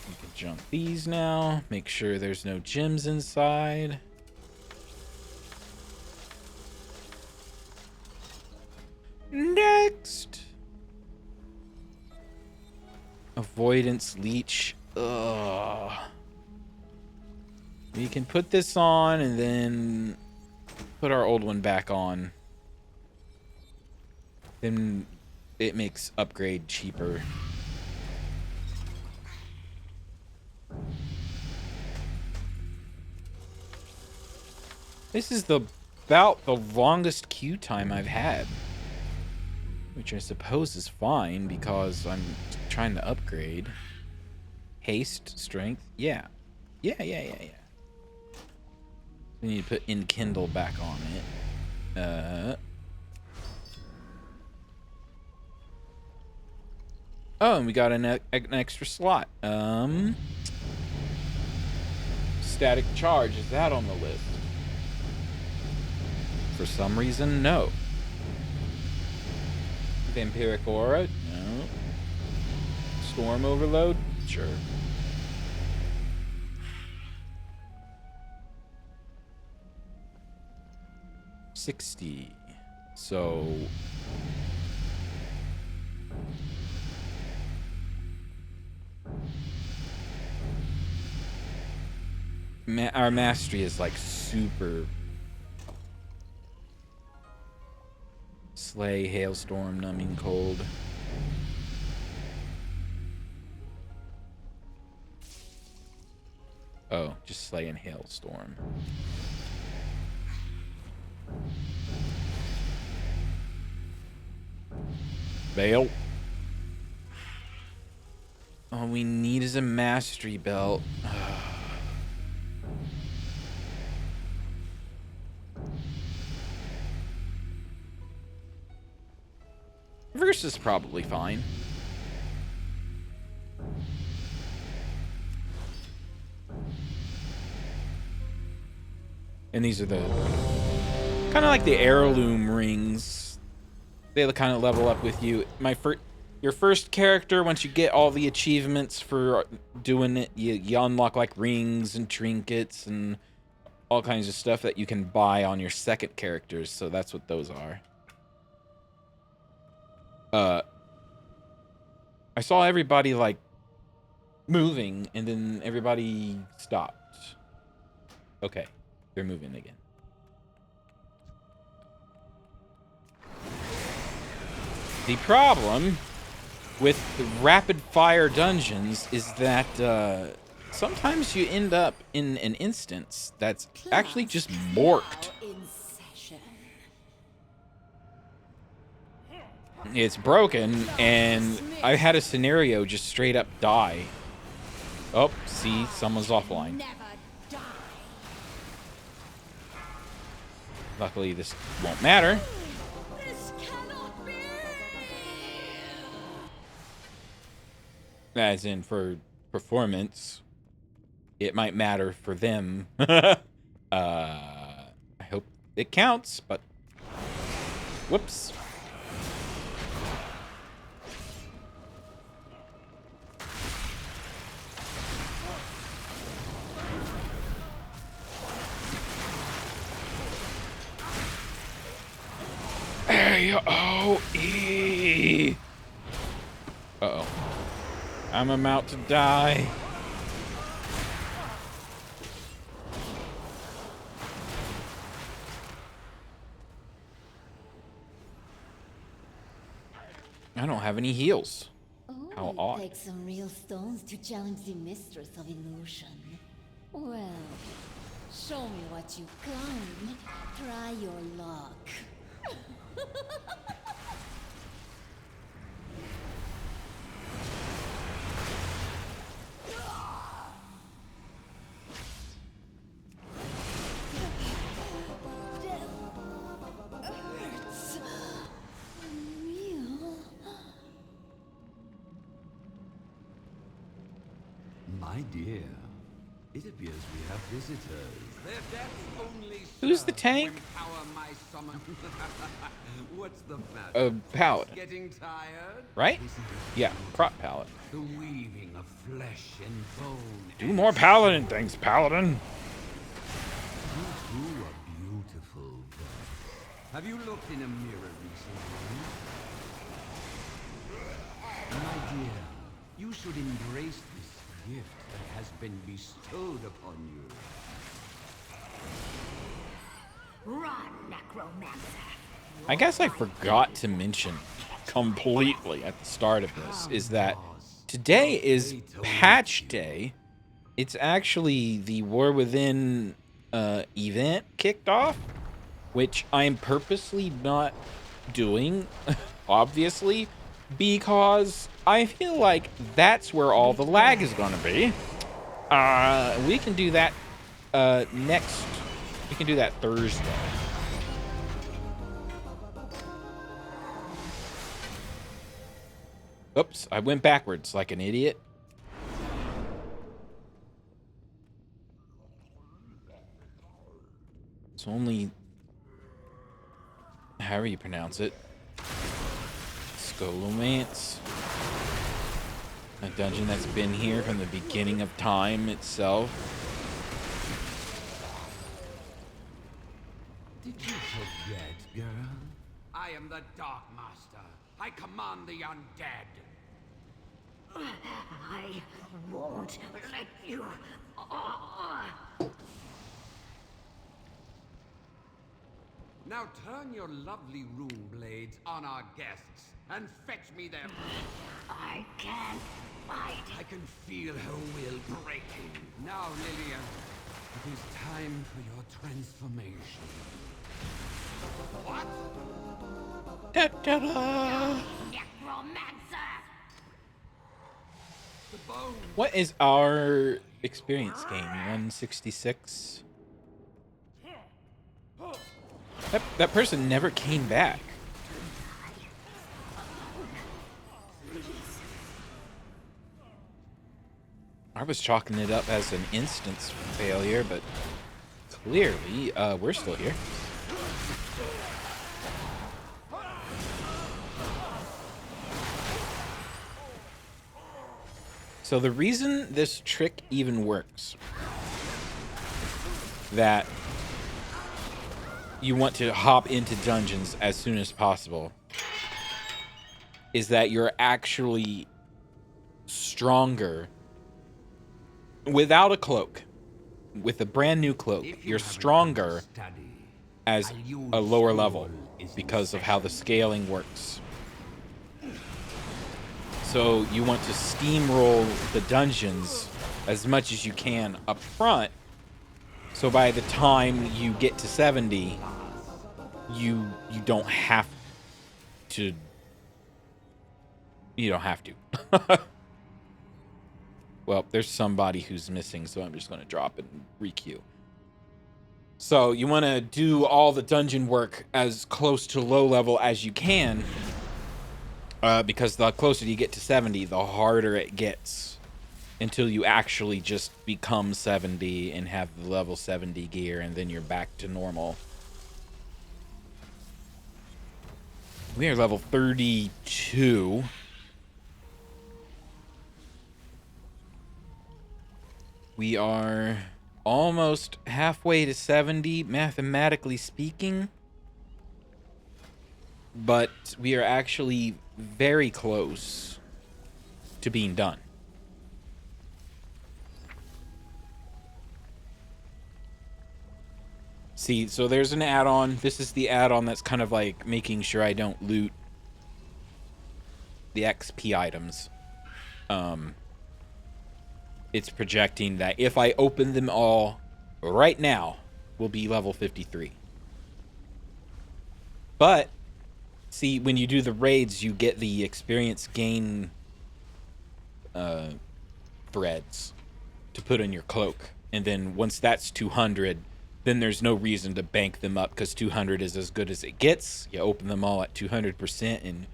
We can jump these now. Make sure there's no gems inside. Next. Avoidance leech. Ugh. We can put this on and then put our old one back on. Then it makes upgrade cheaper. This is about the longest queue time I've had. Which I suppose is fine because I'm trying to upgrade. Haste, strength, yeah. Yeah. We need to put Enkindle back on it. Oh, and we got an extra slot. Static charge, is that on the list? For some reason, no. Vampiric aura, no. Storm overload, sure. $60. So our mastery is like super. Slay, hailstorm, numbing cold. Oh, just slay and hailstorm. Bail. All we need is a mastery belt. Verse is probably fine. And these are the kind of like the heirloom rings. They kind of level up with you. Your first character, once you get all the achievements for doing it, you unlock like rings and trinkets and all kinds of stuff that you can buy on your second characters. So that's what those are. I saw everybody like moving, and then everybody stopped. Okay, they're moving again. The problem with the rapid fire dungeons is that sometimes you end up in an instance that's actually just morked. It's broken, and I had a scenario just straight up die. Oh, see, someone's offline. Luckily, this won't matter. As in, for performance, it might matter for them. I hope it counts, but... Whoops. A-O-E. Uh-oh. I'm about to die. I don't have any heals. How odd. Take some real stones to challenge the mistress of illusion. Well, show me what you climb. Try your luck. My dear, it appears we have visitors. Their death only Who's the tank? my summon. What's the matter? Paladin. Getting tired? Right? Yeah, prop paladin. The weaving of flesh and bone. Do more paladin things, paladin. You two are beautiful, but have you looked in a mirror recently? My dear, you should embrace this gift that has been bestowed upon you. Run, necromancer. I guess I forgot to mention completely at the start of this is that today is patch day. It's actually the War Within event kicked off, which I'm purposely not doing, obviously, because I feel like that's where all the lag is going to be. We can do that next. We can do that Thursday. Oops, I went backwards like an idiot. It's only... however you pronounce it. Scholomance. A dungeon that's been here from the beginning of time itself. Did you forget, girl? I am the Dark Master. I command the undead. I won't let you. Now turn your lovely rune blades on our guests and fetch me their... I can't fight. I can feel her will breaking. Now, Lillian, it is time for your transformation. What? Da-da-da. Necromancer! The bone. What is our experience gain? 166? That person never came back. I was chalking it up as an instance failure, but clearly, we're still here. So the reason this trick even works, that you want to hop into dungeons as soon as possible, is that you're actually stronger without a cloak. With a brand new cloak, you're stronger as a lower level because of how the scaling works. So you want to steamroll the dungeons as much as you can up front. So by the time you get to 70, you don't have to. You don't have to. Well, there's somebody who's missing, so I'm just going to drop it and requeue. So you want to do all the dungeon work as close to low level as you can, because the closer you get to 70, the harder it gets until you actually just become 70 and have the level 70 gear, and then you're back to normal. We are level 32. We are almost halfway to 70, mathematically speaking. But we are actually very close to being done. See, so there's an add-on. This is the add-on that's kind of like making sure I don't loot the XP items. It's projecting that if I open them all right now, we'll be level 53. But, see, when you do the raids, you get the experience gain threads to put in your cloak. And then once that's 200, then there's no reason to bank them up because 200 is as good as it gets. You open them all at 200%, and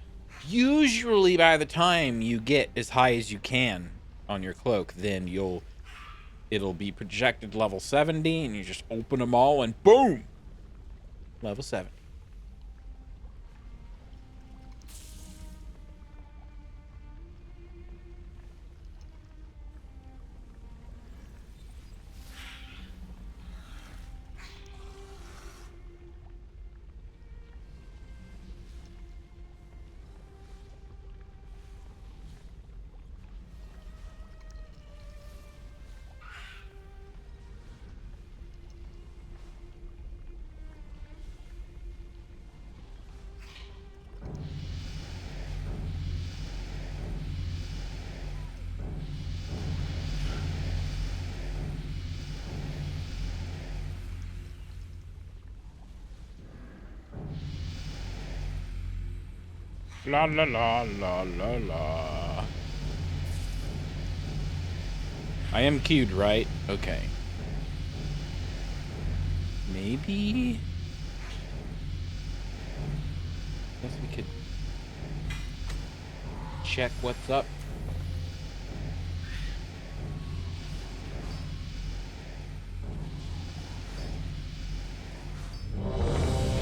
usually by the time you get as high as you can on your cloak, then it'll be projected level 70, and you just open them all and boom, level 70. La la la la la la. I am queued, right? Okay. Maybe? Guess we could check what's up.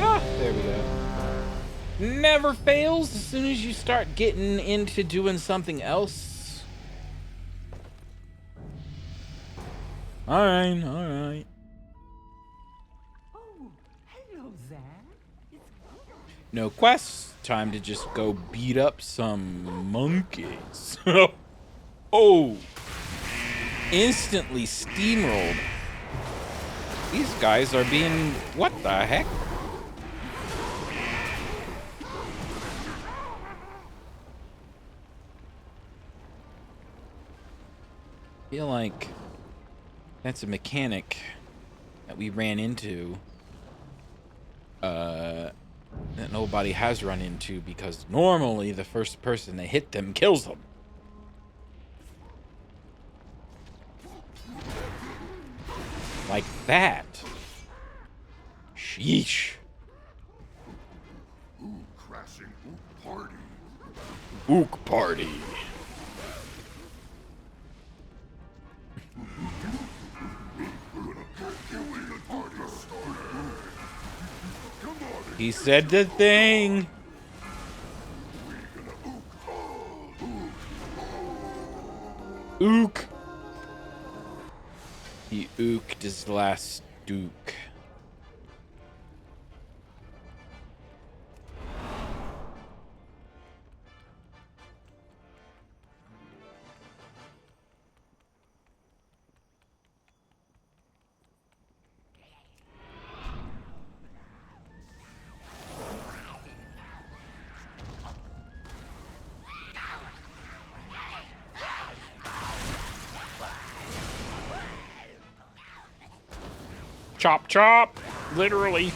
Ah, there we go. Never fails as soon as you start getting into doing something else. Alright, alright. Oh, hello there. No quests. Time to just go beat up some monkeys. Oh! Instantly steamrolled. These guys are being... What the heck? I feel like that's a mechanic that we ran into that nobody has run into, because normally the first person that hit them kills them. Like that. Sheesh. Ooh, crashing ook party. Ook party. He said the thing. Ook. He ooked his last duke. Chop, chop! Literally.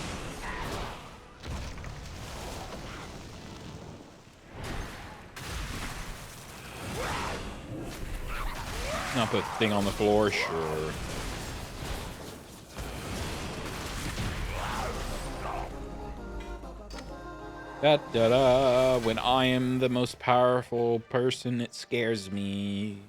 Not put the thing on the floor, sure. Da da da. When I am the most powerful person, it scares me.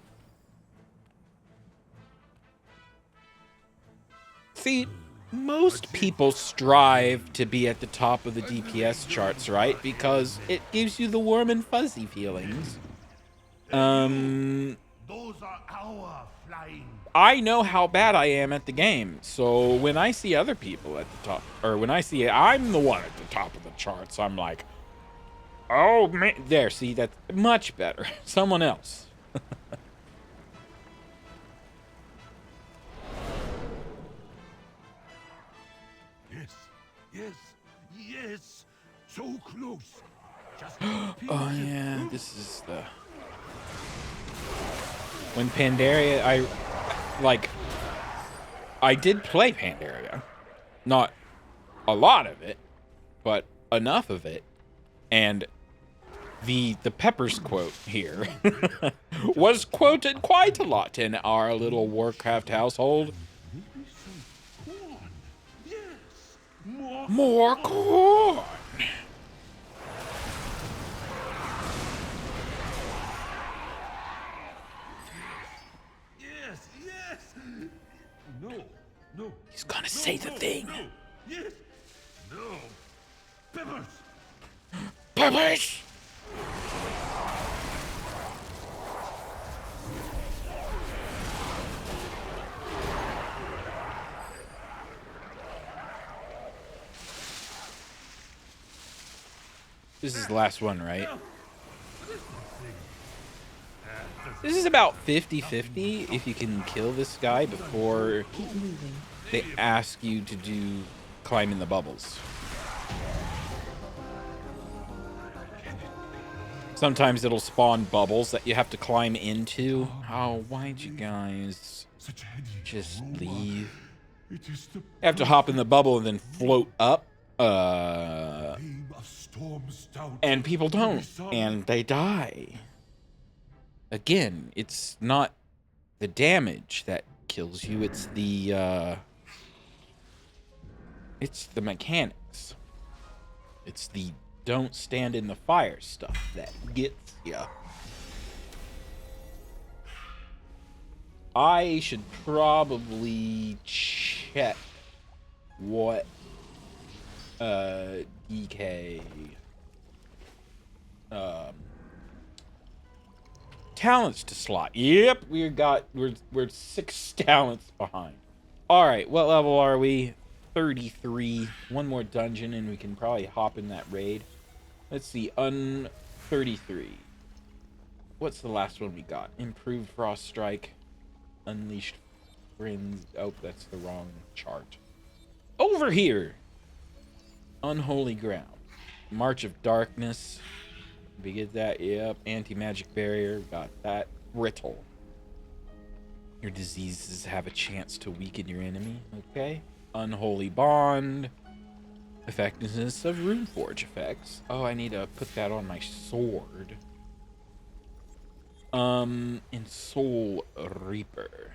See, most people strive to be at the top of the DPS charts, right? Because it gives you the warm and fuzzy feelings. Those are our flying. I know how bad I am at the game, so when I see other people at the top, or when I see I'm the one at the top of the charts, I'm like, oh man, there, see, that's much better. Someone else. Yes, yes, yes. So close. Just Oh yeah, this is the... When Pandaria, I did play Pandaria. Not a lot of it, but enough of it. And the Peppers quote here was quoted quite a lot in our little Warcraft household. More corn! yes, yes. No, no. He's gonna say the thing. No, yes, no. Peppers. Peppers! This is the last one, right? This is about 50-50 if you can kill this guy before they ask you to do climbing the bubbles. Sometimes it'll spawn bubbles that you have to climb into. Oh, why'd you guys just leave? You have to hop in the bubble and then float up. And people don't, and they die. Again, it's not the damage that kills you, it's the mechanics. It's the don't stand in the fire stuff that gets ya. I should probably check what DK talents to slot. Yep, we're 6 talents behind. All right, what level are we? 33. One more dungeon and we can probably hop in that raid. Let's see, 33. What's the last one we got? Improved Frost Strike, Unleashed Friends. Oh, that's the wrong chart. Over here. Unholy Ground. March of Darkness. We get that, yep. Anti-magic barrier, got that. Brittle. Your diseases have a chance to weaken your enemy, okay. Unholy Bond. Effectiveness of Runeforge effects. Oh, I need to put that on my sword. In Soul Reaper.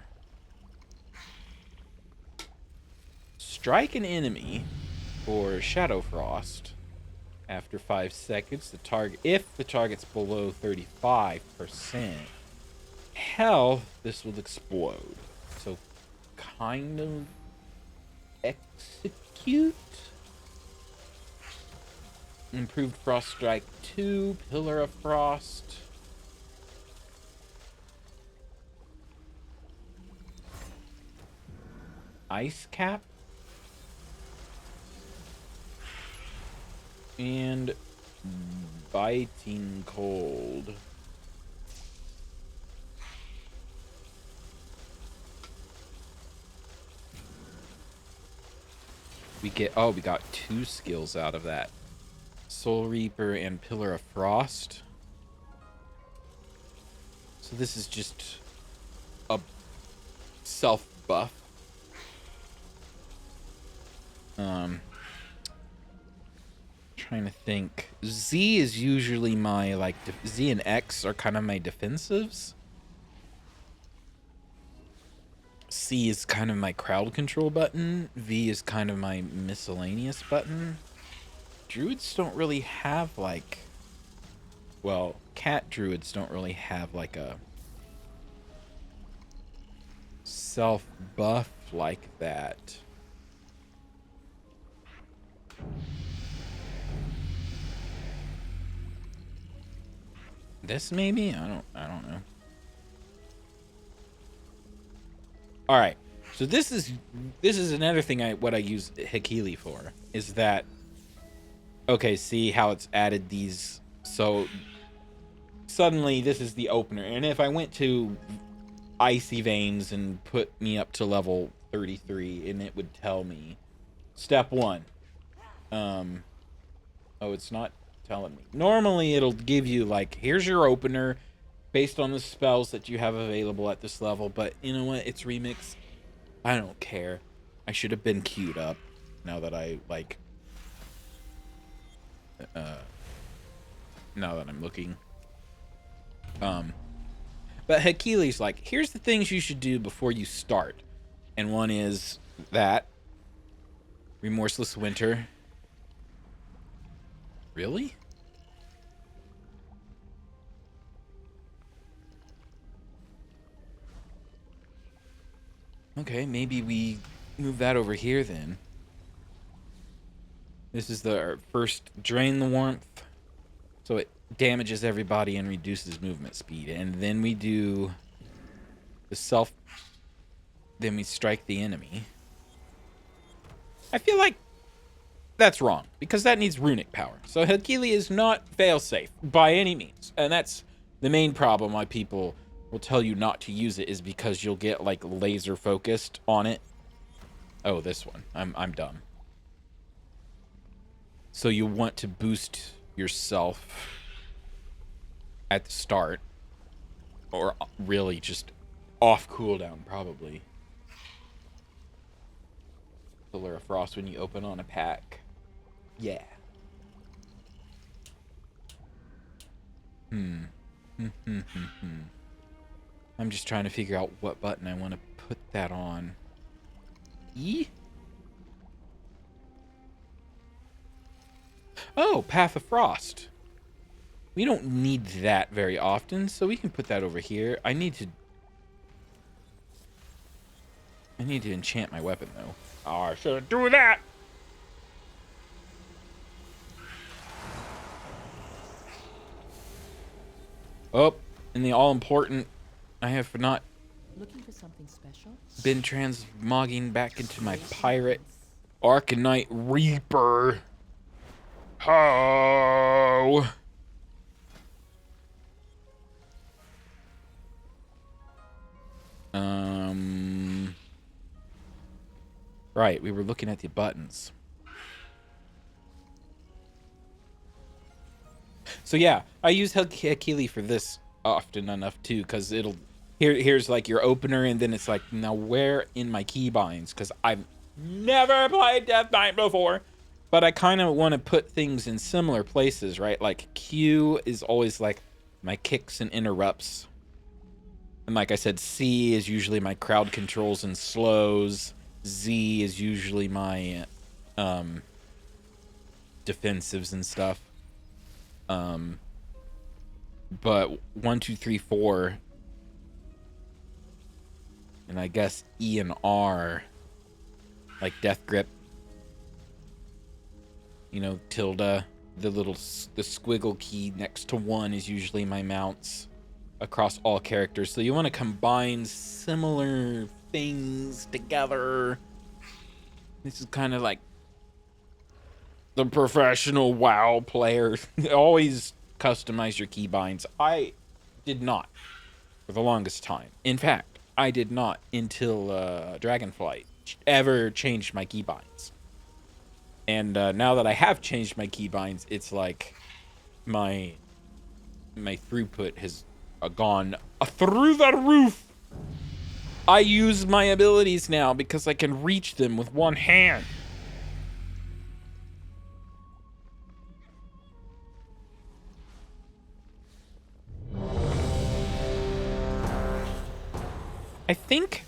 Strike an enemy for Shadow Frost. After 5 seconds, the target, if the target's below 35% health, this will explode. So, kind of execute. Improved Frost Strike 2, Pillar of Frost. Ice Cap. And Biting Cold. We got 2 skills out of that. Soul Reaper and Pillar of Frost. So this is just a self buff. Trying to think. Z is usually my, like, Z and X are kind of my defensives. C is kind of my crowd control button. V is kind of my miscellaneous button. Druids don't really have, like... Well, cat druids don't really have, like, a... self-buff like that. This maybe? I don't know. All right. So this is another thing what I use Hikili for is that okay, see how it's added these, so suddenly this is the opener, and if I went to Icy Veins and put me up to level 33 and it would tell me step 1. Oh, it's not telling me. Normally it'll give you like, here's your opener based on the spells that you have available at this level, but you know what, it's remixed. I don't care. I should have been queued up now that I like now that I'm looking. But Hikili's like, here's the things you should do before you start. And one is that Remorseless Winter. Really? Okay, maybe we move that over here then. This is our first Drain the Warmth. So it damages everybody and reduces movement speed. And then we do the self... Then we strike the enemy. I feel like that's wrong, because that needs runic power. So Hikili is not fail-safe by any means. And that's the main problem why people will tell you not to use it, is because you'll get like laser focused on it. Oh, this one. I'm dumb. So you want to boost yourself at the start, or really just off cooldown probably. Pillar of Frost when you open on a pack. Yeah. I'm just trying to figure out what button I want to put that on. E? Oh, Path of Frost. We don't need that very often, so we can put that over here. I need to enchant my weapon, though. Oh, I shouldn't do that! Oh, and the all-important, I have not Looking for something special? been transmogging back into my pirate Arcanite Reaper. Oh! Right, we were looking at the buttons. So yeah, I use Hikili for this often enough too, because it'll here's like your opener, and then it's like, now where in my keybinds, because I've never played Death Knight before, but I kind of want to put things in similar places, right? Like Q is always like my kicks and interrupts, and like I said, C is usually my crowd controls and slows. Z is usually my defensives and stuff. But 1, 2, 3, 4, and I guess E and R, like Death Grip, you know, tilde, the squiggle key next to 1 is usually my mounts across all characters. So you want to combine similar things together. This is kind of like the professional WoW player. Always customize your keybinds. I did not for the longest time. In fact, I did not until Dragonflight ever changed my keybinds. And now that I have changed my keybinds, it's like my throughput has gone through the roof. I use my abilities now because I can reach them with one hand. I think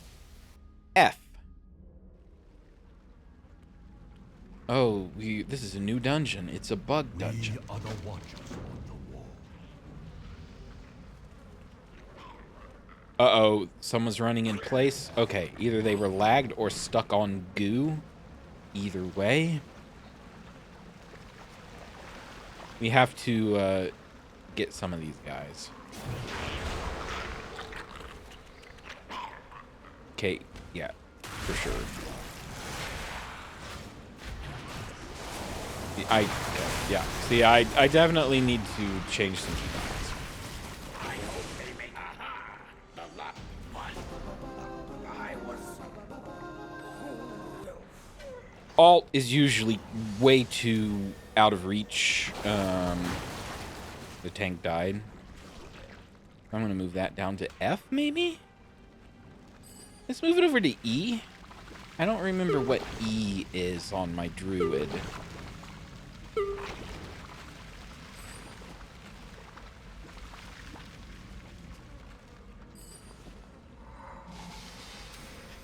F. Oh, this is a new dungeon. It's a bug dungeon. We are the watchers on the wall. Uh-oh, someone's running in place. Okay, either they were lagged or stuck on goo. Either way. We have to get some of these guys. Okay, yeah, for sure. Yeah. See, I definitely need to change some keybinds. Alt is usually way too out of reach. The tank died. I'm gonna move that down to F, maybe? Let's move it over to E. I don't remember what E is on my druid.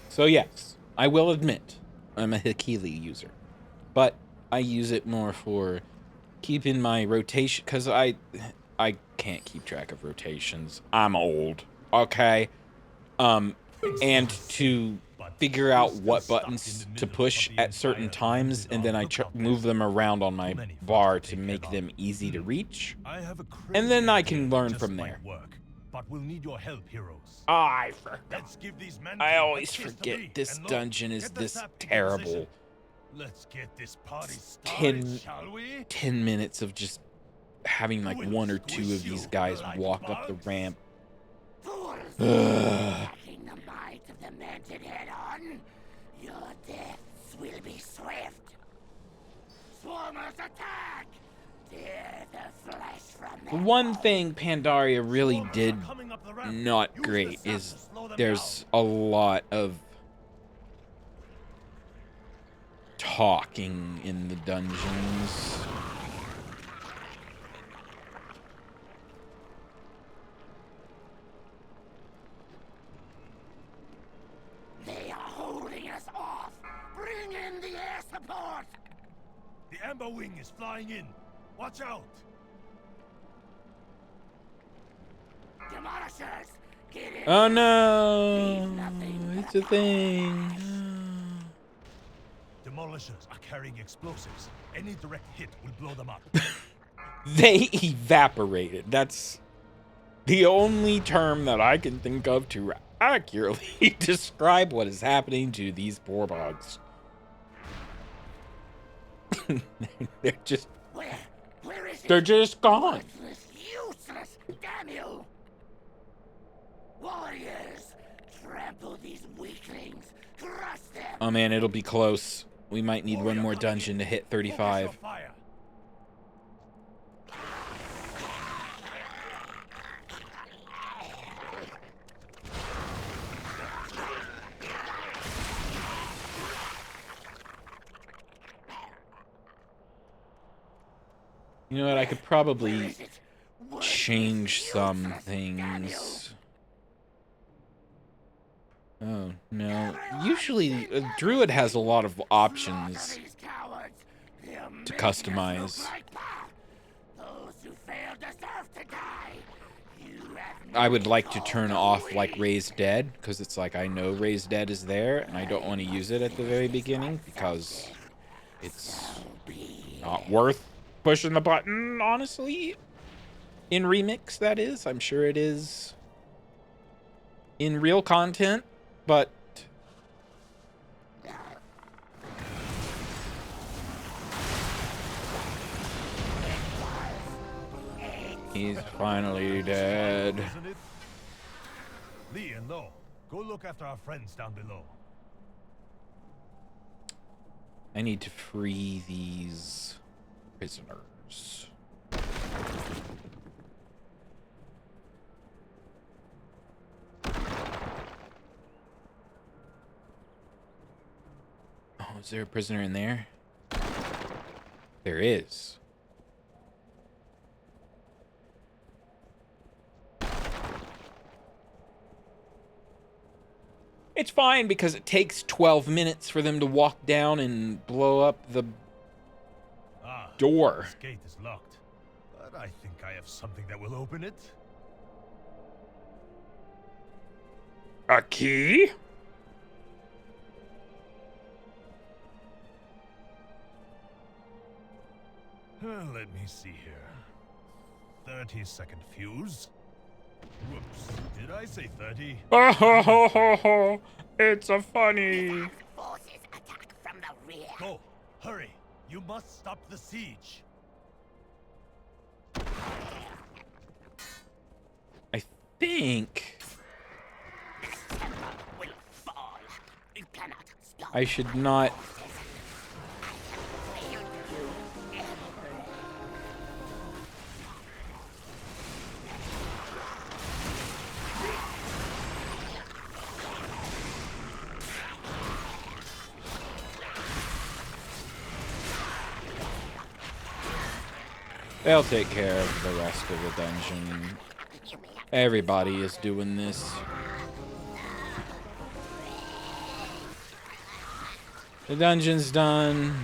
So yes, I will admit, I'm a Hakili user. But I use it more for keeping my rotation, because I can't keep track of rotations. I'm old, okay? And to figure out what buttons to push at certain times, and then I move them around on my bar to make them easy to reach. And then I can learn from there. But we'll need your help, heroes. I forgot. Let's give these men I a always taste of forget me. this And look, dungeon is get the this sap to terrible. position. Let's get this party started, shall we? 10 minutes of just having like one or two of these guys walk up the ramp. Attacking the might of the mountain head on. Your deaths will be swift. Swarmers attack! Tear the flesh from The them. one thing Pandaria really did not great is there's a lot of talking in the dungeons. They are holding us off. Bring in the air support. The Amber Wing is flying in. Watch out! Demolishers, get in. Oh no, it's a thing. Demolishers are carrying explosives. Any direct hit will blow them up. They evaporated. That's the only term that I can think of to accurately describe what is happening to these poor bugs. They're just Where is it? they're just gone. Worthless, useless, damn you! Warriors, trample these weaklings, crush them! Oh man, it'll be close. We might need one more dungeon to hit Focus 35. your fire. You know what? I could probably change some things. Oh, no. Usually, Druid has a lot of options to customize. I would like to turn off, like, Raise Dead, because it's like I know Raise Dead is there, and I don't want to use it at the very beginning, because it's not worth pushing the button, honestly. In Remix, that is. I'm sure it is in real content, but he's finally dead. Isn't it? Lee and Lo, go look after our friends down below. I need to free these prisoners. Oh, is there a prisoner in there? There is. It's fine because it takes 12 minutes for them to walk down and blow up the door. This gate is locked, but I think I have something that will open it. A key? Let me see here. 30-second fuse. Whoops, did I say 30? Oh, ho, ho, ho, ho. It's a funny. Forces attack from the rear. Go, hurry. You must stop the siege. I think The temple will fall. You cannot stop. I should not. They'll take care of the rest of the dungeon. Everybody is doing this. The dungeon's done.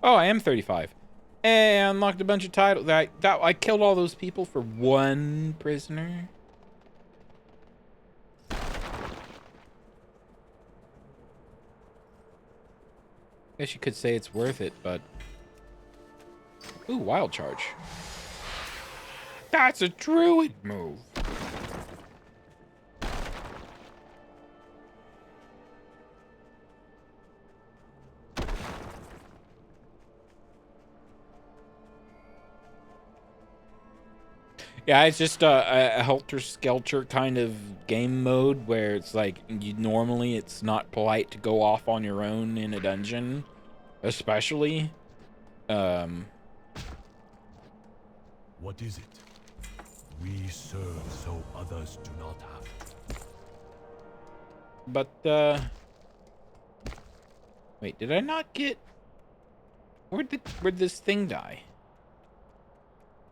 Oh, I am 35. Hey, I unlocked a bunch of titles. I killed all those people for one prisoner. Guess you could say it's worth it, but... Ooh, wild charge. That's a druid move. Yeah, it's just a helter-skelter kind of game mode where it's like, normally it's not polite to go off on your own in a dungeon, especially. What is it? We serve so others do not have. But, wait, did I not get... Where'd this thing die?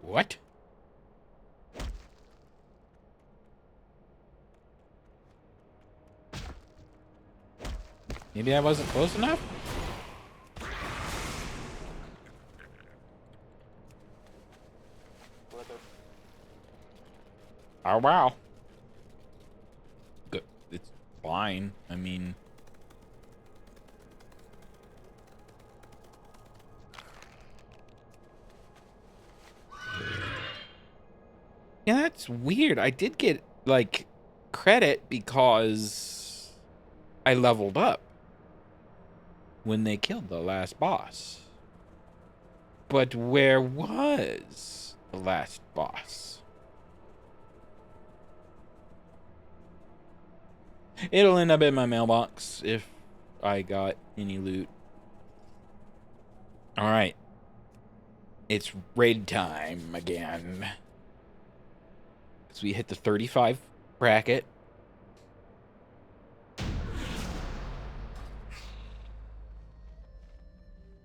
What? Maybe I wasn't close enough? Oh, wow. Good. It's fine. I mean... Yeah, that's weird. I did get, like, credit because I leveled up when they killed the last boss. But where was the last boss? It'll end up in my mailbox if I got any loot. Alright. It's raid time again. So we hit the 35 bracket.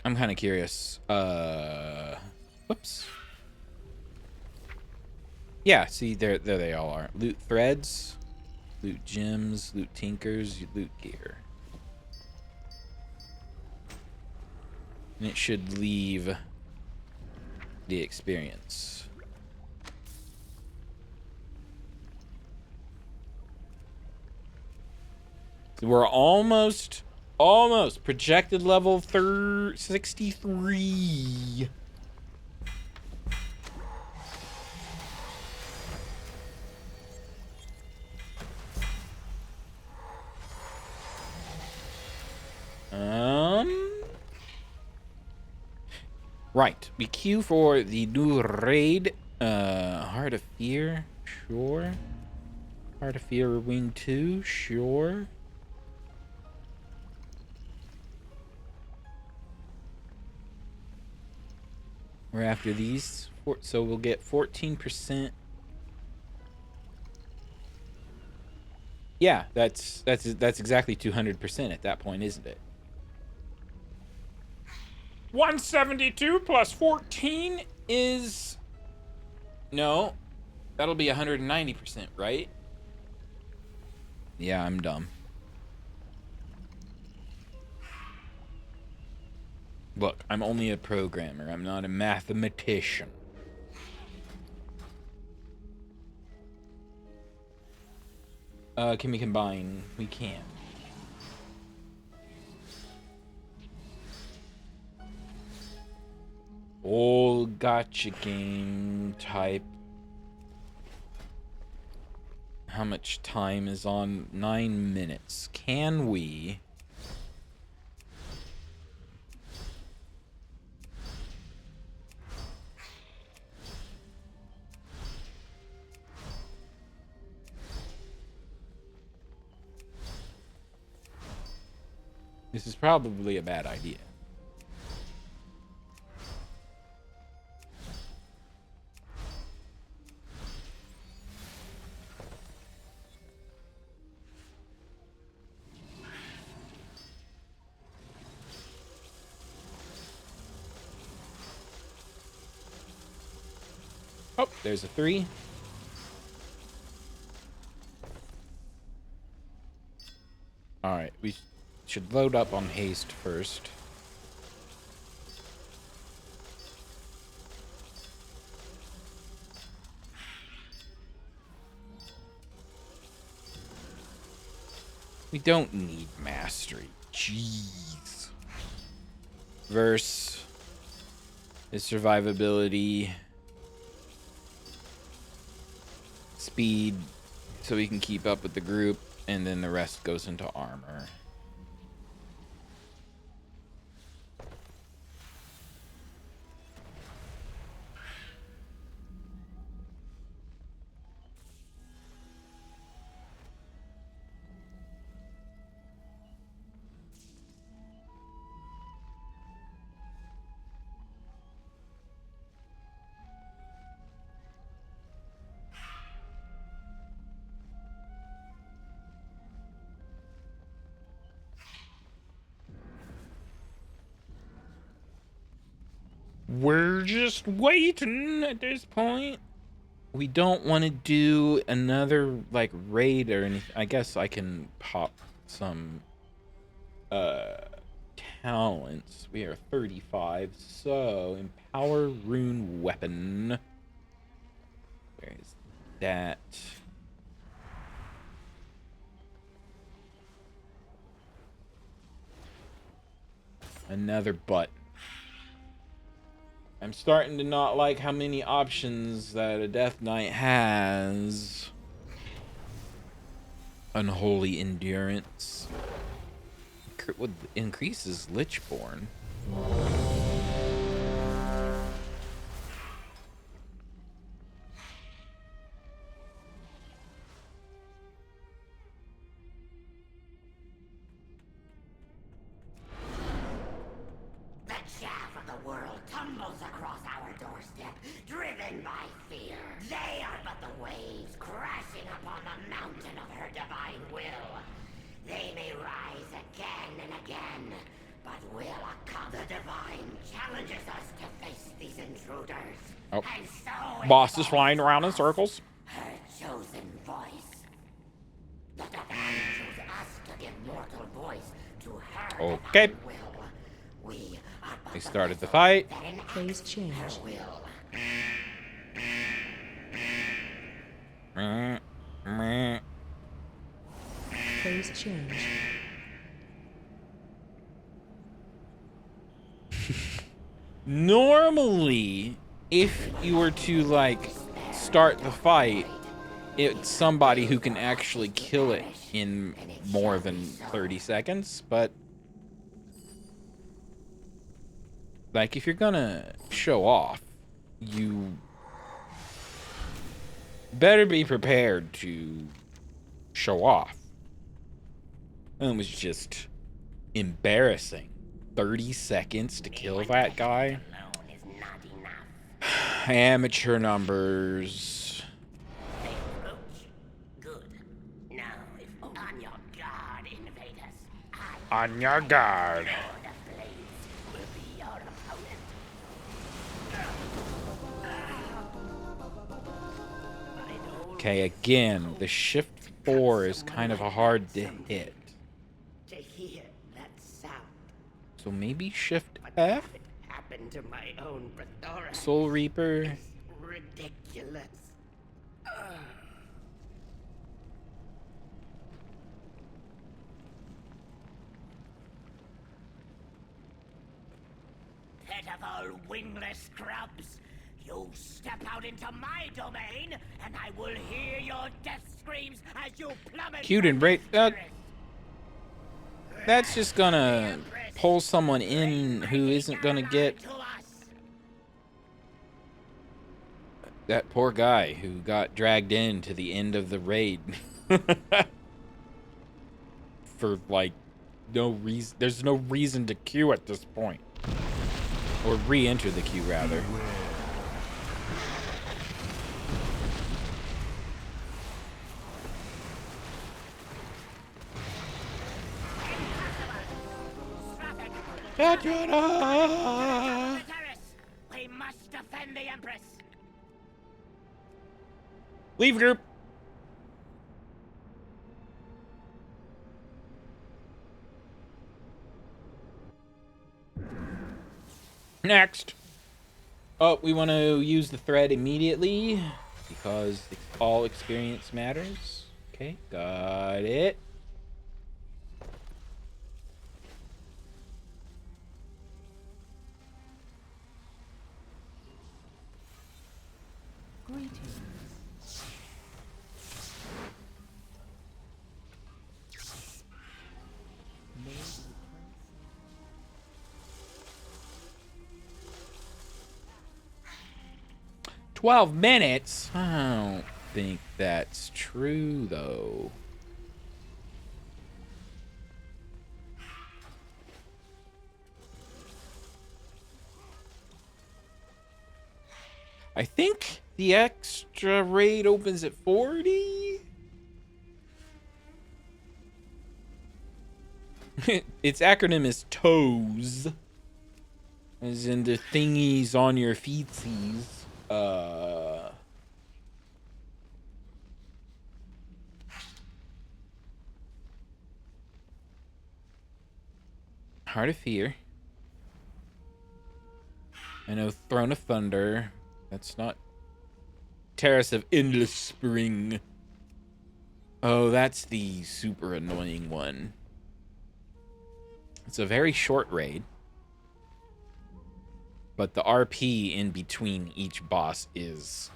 I'm kind of curious. Whoops. Yeah, see, there they all are. Loot threads, loot gems, loot tinkers, loot gear. And it should leave the experience. So we're almost projected level 63. Right. We queue for the new raid. Heart of Fear, sure. Heart of Fear Wing 2, sure. We're after these, so we'll get 14%. Yeah, that's exactly 200% at that point, isn't it? 172 plus 14 is... No. That'll be 190%, right? Yeah, I'm dumb. Look, I'm only a programmer. I'm not a mathematician. Can we combine? We can. Old gotcha game type. How much time is on? 9 minutes. Can we... This is probably a bad idea. Oh, there's a 3. Alright, we should load up on haste first. We don't need mastery. Jeez. Verse is survivability. Speed, so we can keep up with the group, and then the rest goes into armor. We're just waiting at this point. We don't want to do another, like, raid or anything. I guess I can pop some, talents. We are 35, so empower rune weapon. Where is that? Another button. I'm starting to not like how many options that a Death Knight has. Unholy Endurance. Increases Lichborn. The chaff of the world tumbles across our doorstep, driven by fear. They are but the waves crashing upon the mountain of her divine will. They may rise again and again, but will accomplish. The divine challenges us to face these intruders. Oh. And so Boss is flying around in circles. her chosen voice. The divine chose us to give mortal voice to her Okay. divine will. We are but They started the fight. Phase change. will. Phase change. Normally, if you were to, like, start the fight, it's somebody who can actually kill it in more than 30 seconds, but... Like, if you're gonna show off, you better be prepared to show off. It was just embarrassing. 30 seconds to kill that guy? Amateur numbers. Good. Now, if on your guard, invaders, On your guard. the blades will be your Okay, again, the shift 4 is kind of hard to hit. To hear that sound. So maybe shift But F? it happened to my own Pandaria. Soul Reaper. It's ridiculous. Pitiful wingless scrubs! You step out into my domain, and I will hear your death screams as you plummet. Cute and brave. That's just gonna pull someone in who isn't gonna get that poor guy who got dragged in to the end of the raid. For like no reason. There's no reason to queue at this point. Or re-enter the queue rather. We must defend the Empress. Leave group. Next. Oh, we want to use the thread immediately because all experience matters. Okay, got it. Greetings. 12 minutes? I don't think that's true, though. I think the extra raid opens at 40? Its acronym is TOES. As in the thingies on your feetsies. Heart of Fear. I know Throne of Thunder. That's not Terrace of Endless Spring. Oh, that's the super annoying one. It's a very short raid. But the RP in between each boss is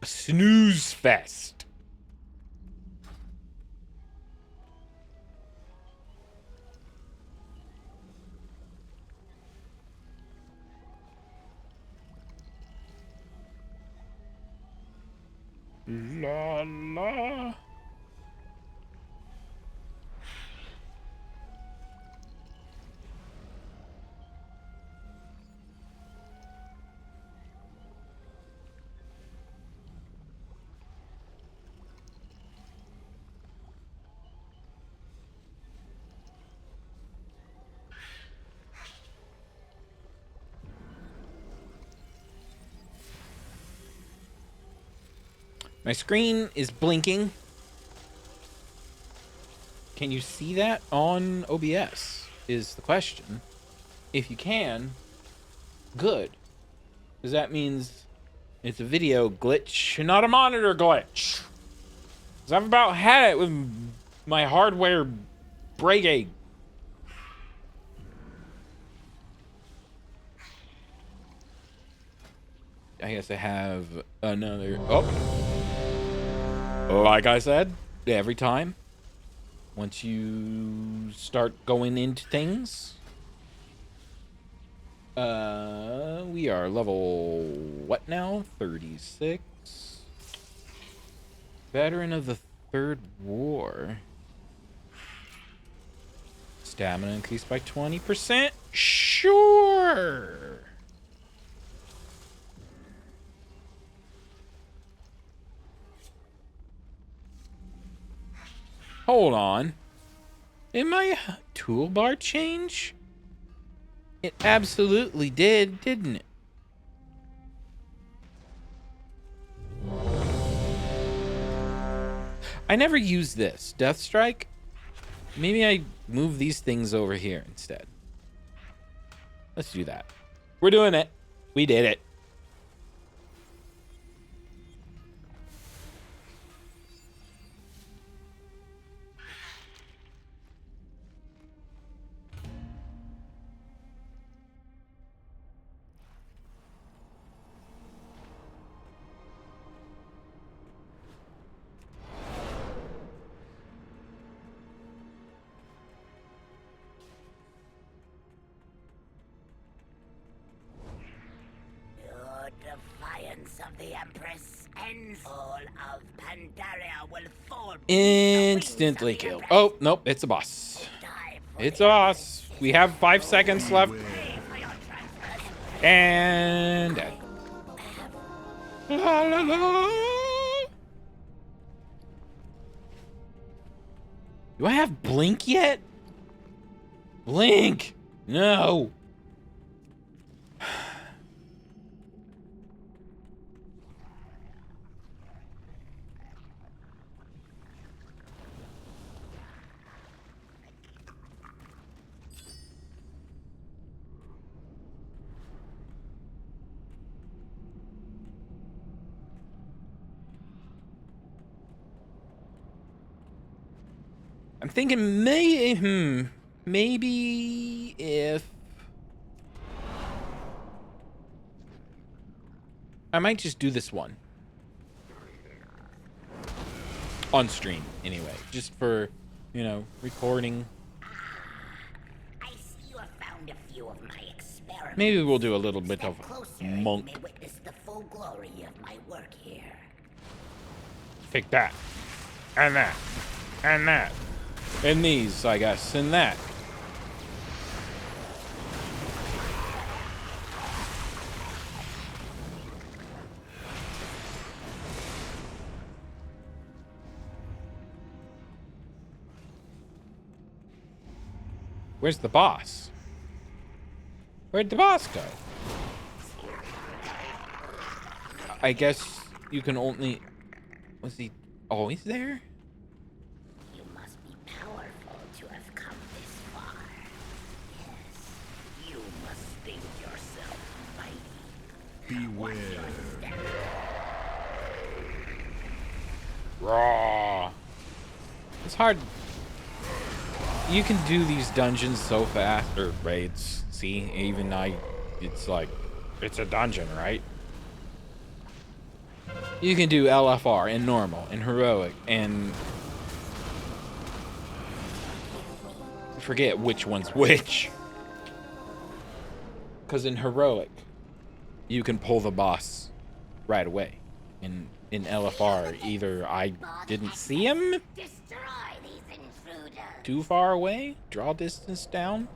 a snooze fest. La la. My screen is blinking. Can you see that on OBS? Is the question. If you can, good. Because that means it's a video glitch, not a monitor glitch. Because I've about had it with my hardware breaking. I guess I have another... Oh! Like I said, every time, once you start going into things, we are level, what now? 36. Veteran of the Third War. Stamina increased by 20%? Sure! Hold on. Did my toolbar change? It absolutely did, didn't it? I never use this. Death Strike? Maybe I move these things over here instead. Let's do that. We're doing it. We did it. Your defiance of the Empress ends. All of Pandaria will fall. Instantly killed. Oh, nope. It's a boss. It's a boss. We have 5 seconds left. And dead. La, la, la. Do I have Blink yet? Blink! No! I'm thinking maybe if I might just do this one on stream anyway, just for, you know, recording. I see you have found a few of my experiments. Maybe we'll do a little bit of Step closer and monk. you may witness the full glory of my work here. Take that, and that, and that, and these, I guess, and that. Where's the boss? Where'd the boss go? I guess you can only... Was he always there? You must be powerful to have come this far. Yes, you must think yourself mighty. Beware. Raw. It's hard. You can do these dungeons so fast, or raids. See, even it's like, it's a dungeon, right? You can do LFR and normal and heroic and forget which one's which. Because in heroic, you can pull the boss right away. In LFR, either I didn't see him Destroy these intruders. too far away, draw distance down.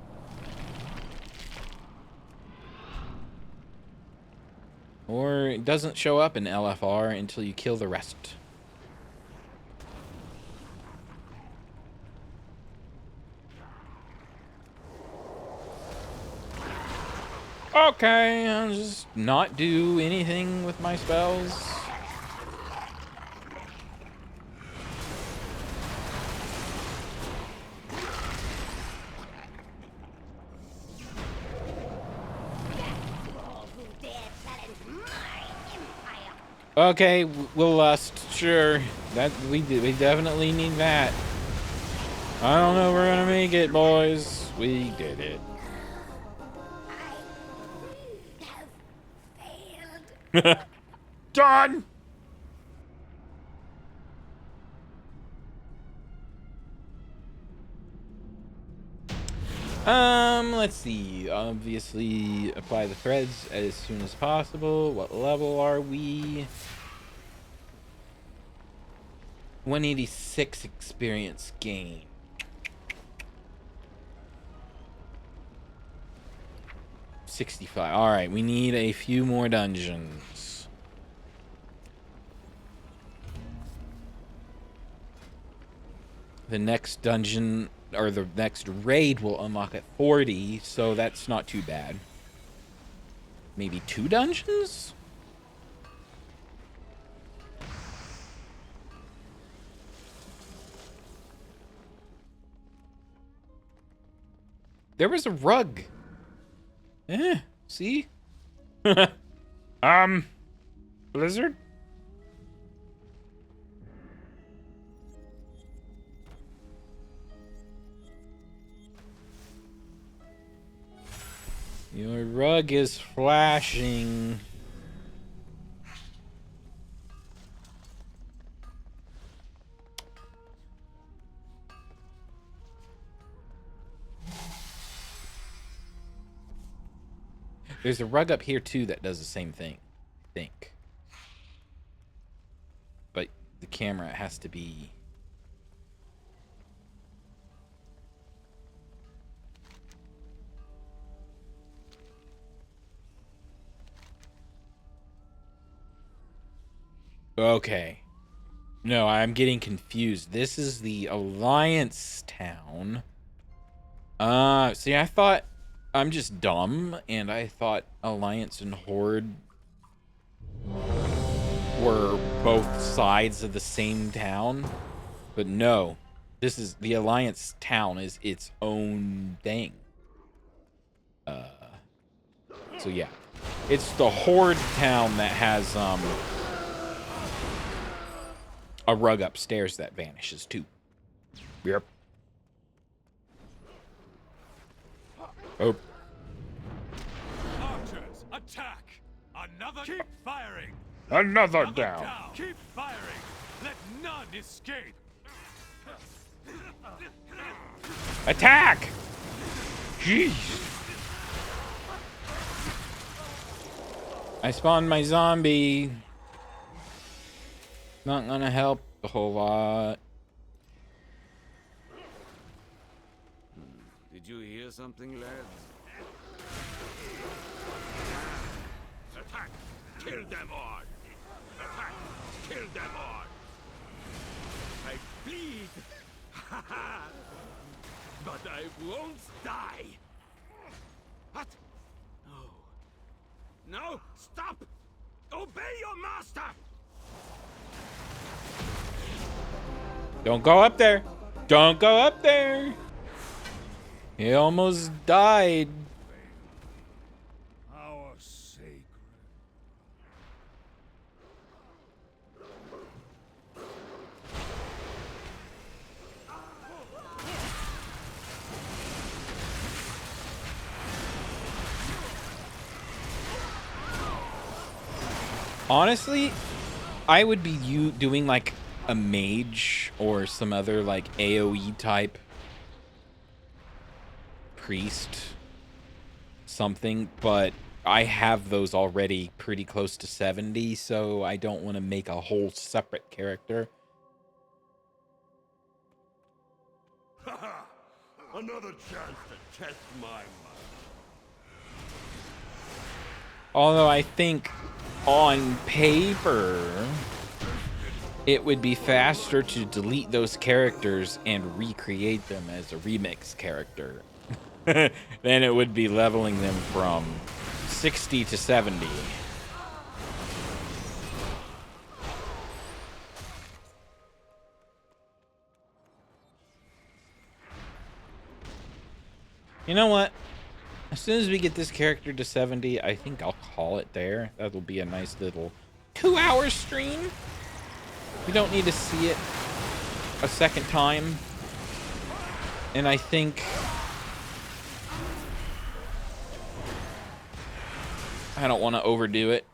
Or it doesn't show up in LFR until you kill the rest. Okay, I'll just not do anything with my spells. Okay, we'll lust. Sure, that we definitely need that. I don't know if we're gonna make it, boys. We did it. I have failed. Done. Let's see. Obviously, apply the threads as soon as possible. What level are we? 186 experience gain. $65. All right, we need a few more dungeons. The next dungeon, or the next raid, will unlock at 40, so that's not too bad. Maybe 2 dungeons? There was a rug. See? Blizzard? Your rug is flashing. There's a rug up here too that does the same thing, I think. But the camera has to be... Okay. No, I'm getting confused. This is the Alliance town. See, I thought... I'm just dumb, and I thought Alliance and Horde were both sides of the same town. But no. This is... The Alliance town is its own thing. So yeah. It's the Horde town that has, a rug upstairs that vanishes too. Yep. Oh. Archers, attack! Another. Keep firing! Another down. Keep firing! Let none escape! Attack! Jeez. I spawned my zombie. Not gonna help a whole lot. Did you hear something, lads? Attack! Kill them all! Attack! Kill them all! I bleed! But I won't die! What? No. No! Stop! Obey your master! Don't go up there. Don't go up there. He almost died. Our sacred. Honestly, I would be doing like a mage or some other like AoE type priest something, but I have those already pretty close to 70, so I don't want to make a whole separate character. Another chance to test my might. Although I think on paper it would be faster to delete those characters and recreate them as a remix character than it would be leveling them from 60 to 70. You know what? As soon as we get this character to 70, I think I'll call it there. That'll be a nice little 2-hour stream. We don't need to see it a second time. And I think... I don't want to overdo it.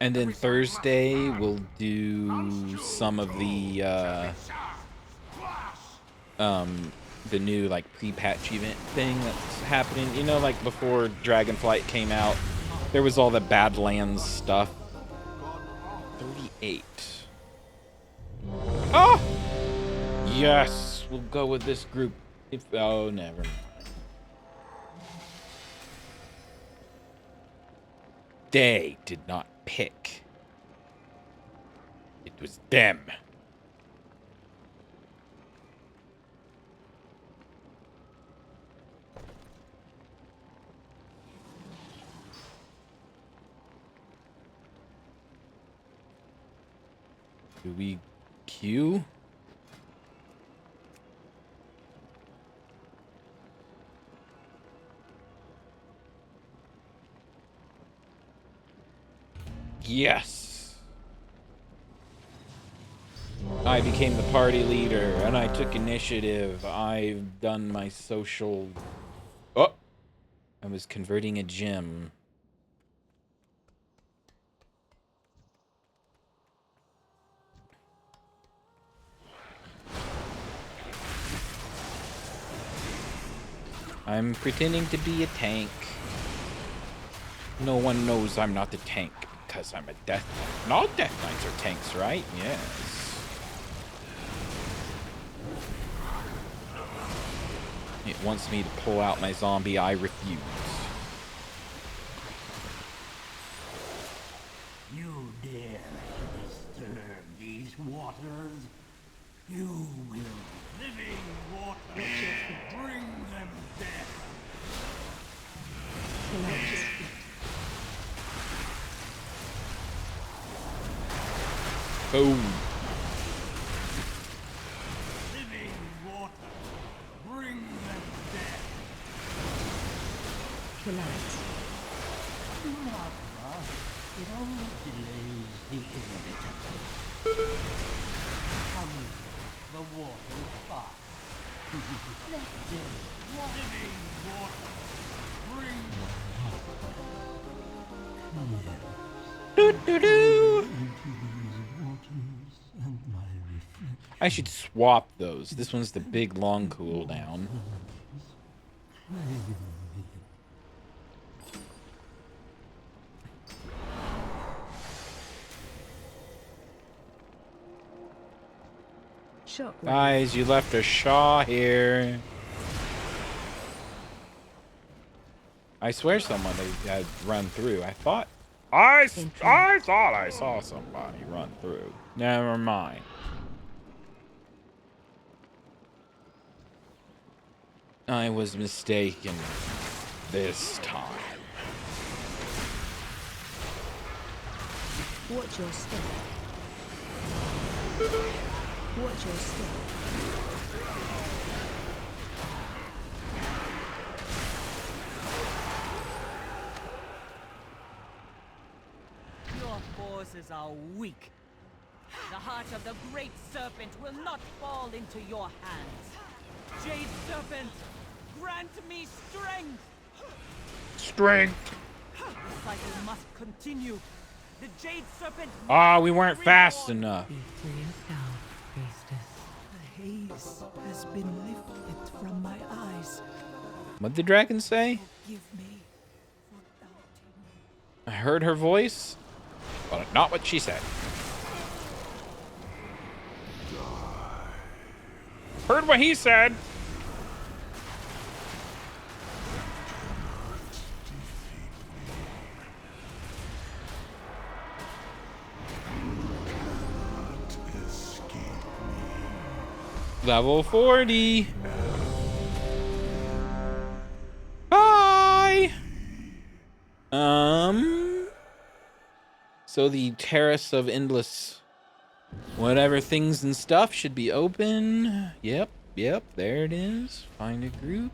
And then Thursday we'll do some of the new like pre-patch event thing that's happening. You know, like before Dragonflight came out, there was all the Badlands stuff. 38. Oh! Yes! We'll go with this group. Oh, never mind. They did not pick. It was them. Do we queue? Yes. I became the party leader and I took initiative. I've done my social... Oh! I was converting a gym. I'm pretending to be a tank. No one knows I'm not a tank because I'm a death knight. And all death knights are tanks, right? Yes. It wants me to pull out my zombie. I refuse. You dare disturb these waters? You will. Living water. Bring them death. Boom. Living water. Bring them death. Collapse. Do not rush. It only delays the inevitable. Come, the water fast. Let them living water. Bring I should swap those. This one's the big long cooldown. Shockwave. Guys, you left a Shaw here. I swear someone had run through. I thought I saw somebody run through. Never mind. I was mistaken this time. Watch your step. Watch your step. Your forces are weak. The heart of the great serpent will not fall into your hands. Jade Serpent, grant me strength! Strength. The cycle must continue. The Jade Serpent... Ah, we weren't fast enough. Be free of doubt, priestess. The haze has been lifted from my eyes. What'd the dragon say? Forgive me for doubting. I heard her voice, but not what she said. Heard what he said. Level 40. Bye. So the Terrace of Endless whatever things and stuff should be open. Yep, there it is. Find a group.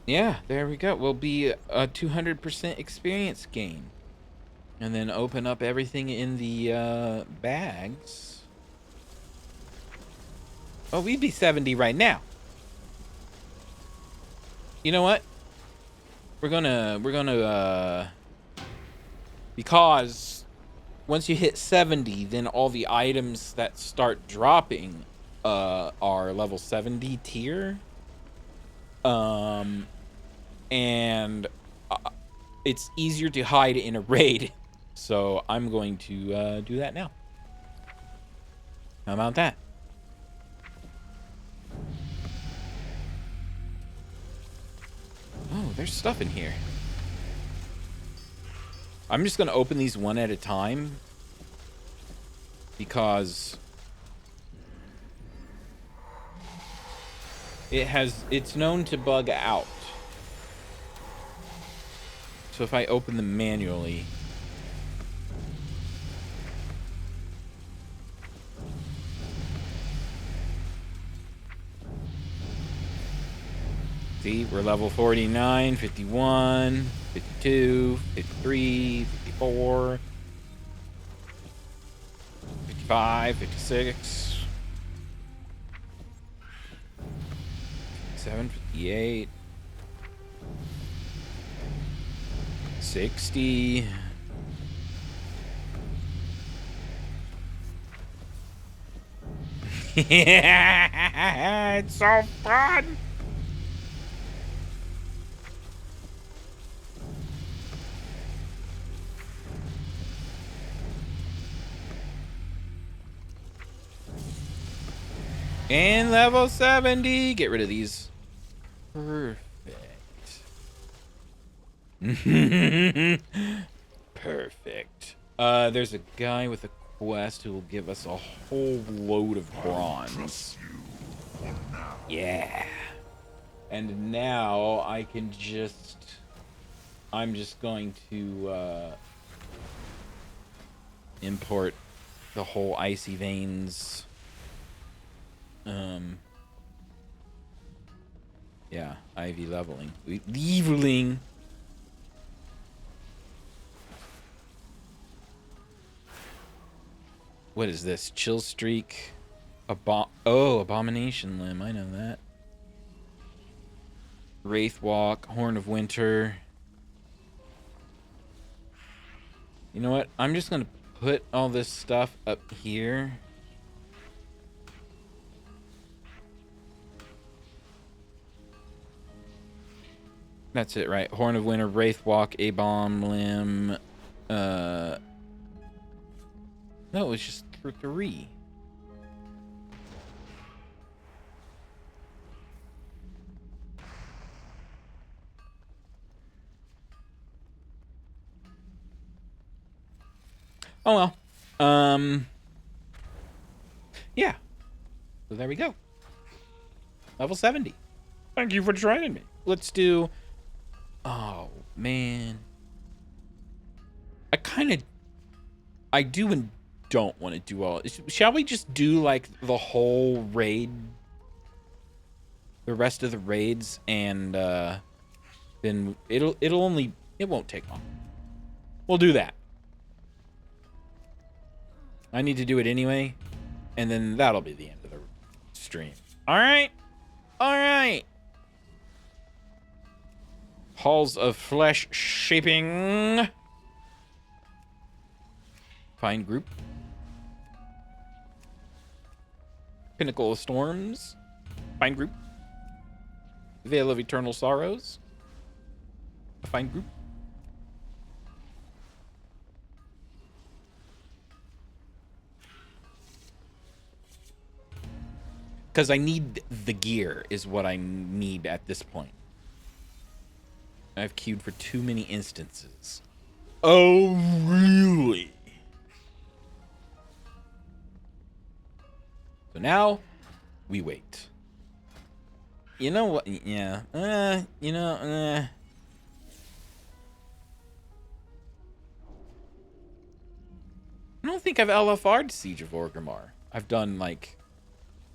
Yeah, there we go. We'll be a 200% experience gain. And then open up everything in the bags. Oh, we'd be 70 right now. You know what? We're gonna because once you hit 70, then all the items that start dropping are level 70 tier. And it's easier to hide in a raid. So I'm going to do that now. How about that? Oh, there's stuff in here. I'm just going to open these one at a time because it's known to bug out. So if I open them manually, See, we're level 49, 51, 52, 53, 54, 55, 56, 57, 58, 60. It's so fun. And level 70. Get rid of these. Perfect. Perfect. There's a guy with a quest who will give us a whole load of bronze. Yeah. And now I can just... I'm just going to import the whole Icy Veins. Yeah, Ivy leveling. Leveling. What is this? Chill Streak. Abomination Limb. I know that. Wraith Walk. Horn of Winter. You know what? I'm just going to put all this stuff up here. That's it, right? Horn of Winter, Wraith Walk, A-Bomb Limb. No, it was just for 3. Oh well. Yeah. So there we go. Level 70. Thank you for joining me. Let's do... Oh, man. I do and don't want to do all... Shall we just do, like, the whole raid? The rest of the raids, and, then it'll only... It won't take long. We'll do that. I need to do it anyway, and then that'll be the end of the stream. Alright? Alright! Halls of Flesh Shaping. Find group. Pinnacle of Storms. Find group. Veil of Eternal Sorrows. Find group. Because I need the gear is what I need at this point. I've queued for too many instances. Oh, really? So now, we wait. You know what? Yeah. I don't think I've LFR'd Siege of Orgrimmar. I've done, like,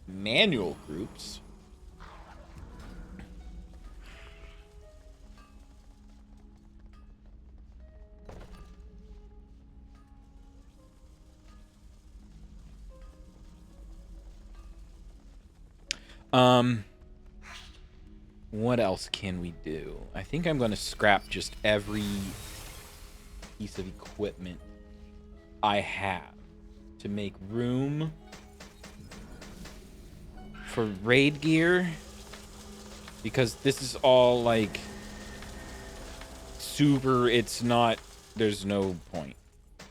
manual groups. What else can we do? I think I'm going to scrap just every piece of equipment I have to make room for raid gear, because this is all like super. It's not. There's no point.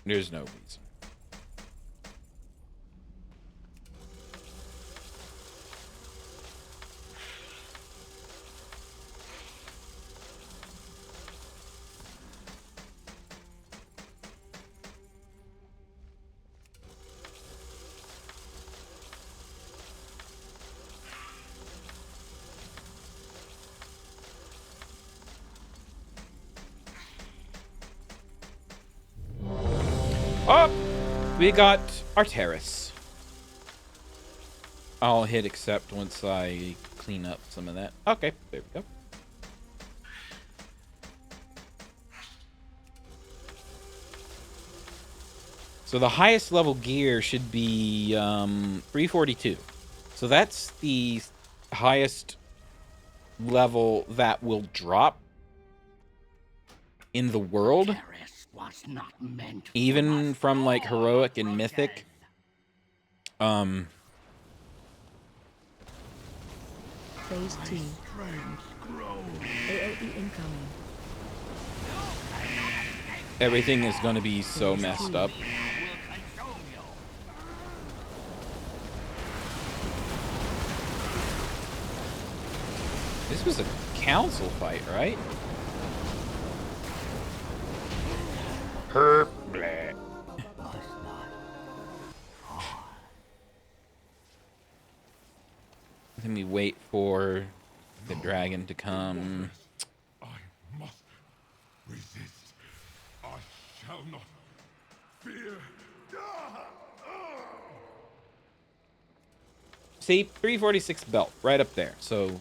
There's no reason. Oh, we got Arteris. I'll hit accept once I clean up some of that. Okay, there we go. So the highest level gear should be 342. So that's the highest level that will drop in the world, Terrace was not meant for even us from like all heroic to and mythic. death. Phase 2. AOE incoming. Everything is going to be so messed up. This was a council fight, right? Herp. Bleh. Let me wait for the dragon to come. I must resist. I shall not fear. See, 346 belt right up there. So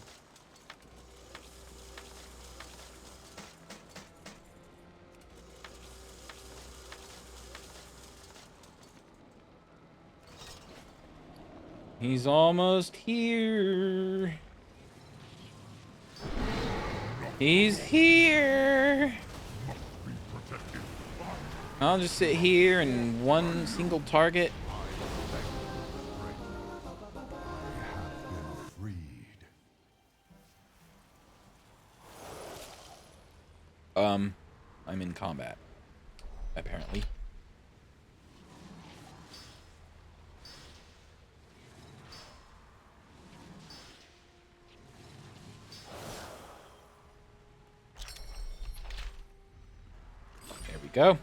he's almost here. He's here. I'll just sit here and one single target. I'm in combat, apparently. There we go.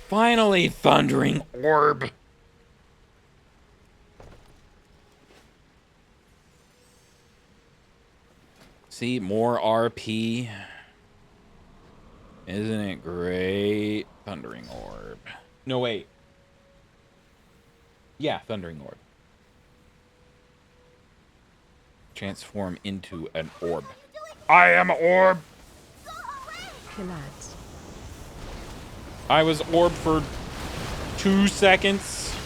Finally, thundering orb. See, more RP. Isn't it great? Thundering orb. No, wait. Yeah, thundering orb. Transform into an orb. I am orb. Killads. I was orb for 2 seconds.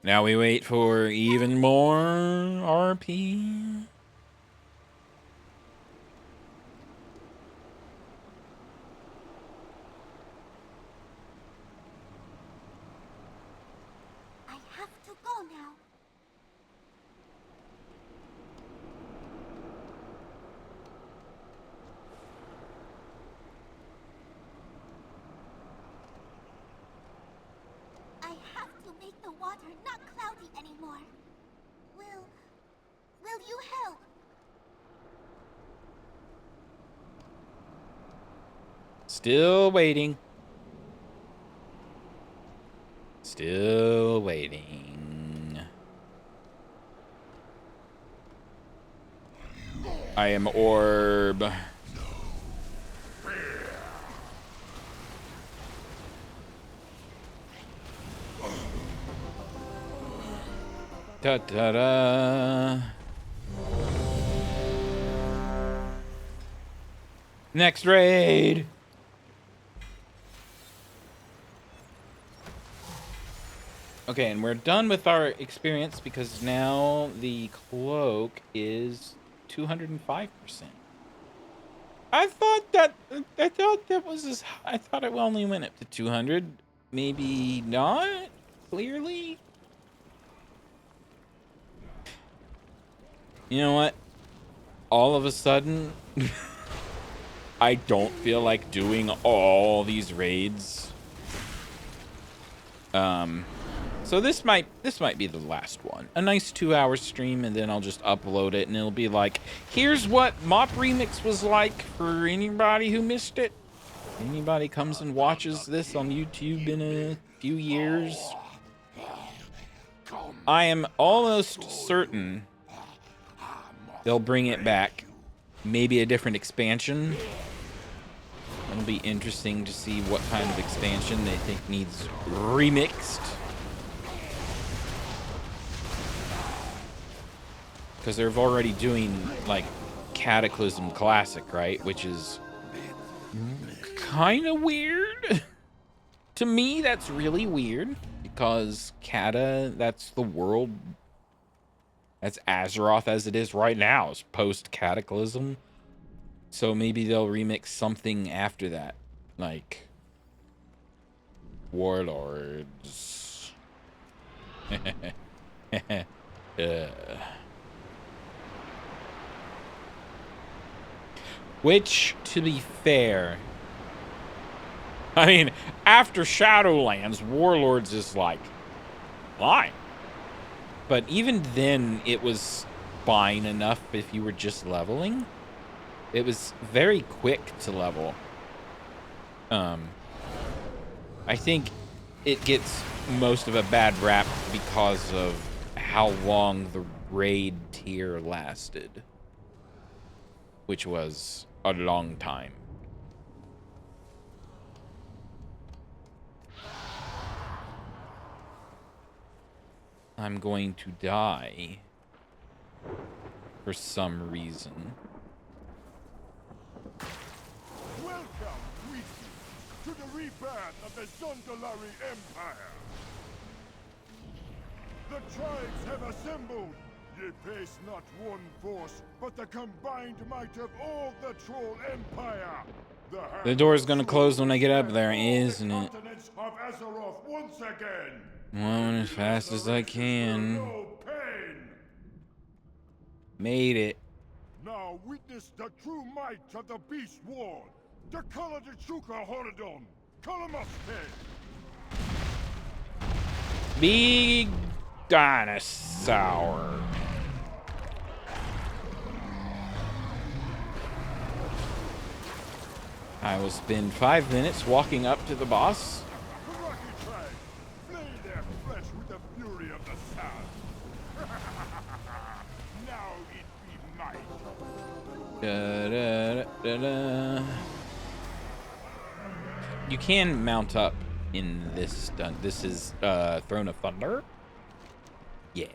Now we wait for even more RP. I have to go now. I have to make the water not cloudy anymore. Will you help? Still waiting. Still waiting. I am orb. Da-da-da. Next raid. Okay, and we're done with our experience because now the cloak is 205%. I thought that was as I thought it only went up to 200. Maybe not, clearly. You know what? All of a sudden, I don't feel like doing all these raids. So this might be the last one. A nice 2-hour stream, and then I'll just upload it, and it'll be like, here's what Mop Remix was like for anybody who missed it. Anybody comes and watches this on YouTube in a few years. I am almost certain they'll bring it back. Maybe a different expansion. It'll be interesting to see what kind of expansion they think needs remixed. Because they're already doing, like, Cataclysm Classic, right? Which is kind of weird. To me, that's really weird. Because Cata, that's the world. That's Azeroth as it is right now. It's post-Cataclysm. So maybe they'll remix something after that. Like... Warlords. Which, to be fair, I mean, after Shadowlands, Warlords is like fine. But even then, it was fine enough if you were just leveling. It was very quick to level. I think it gets most of a bad rap because of how long the raid tier lasted. Which was a long time. I'm going to die for some reason. Welcome, Weezy, to the rebirth of the Zondalari Empire. The tribes have assembled. Ye face not one force, but the combined might of all the Troll Empire. The door's gonna close when I get up there, isn't it? Of Azeroth once again. Going as fast as I can. Made it. Now witness the true might of the Beast Ward. The color the Chuka Horadon. Kalamuste. Big dinosaur. I will spend 5 minutes walking up to the boss. You can mount up in this dun. This is Throne of Thunder. Yeah.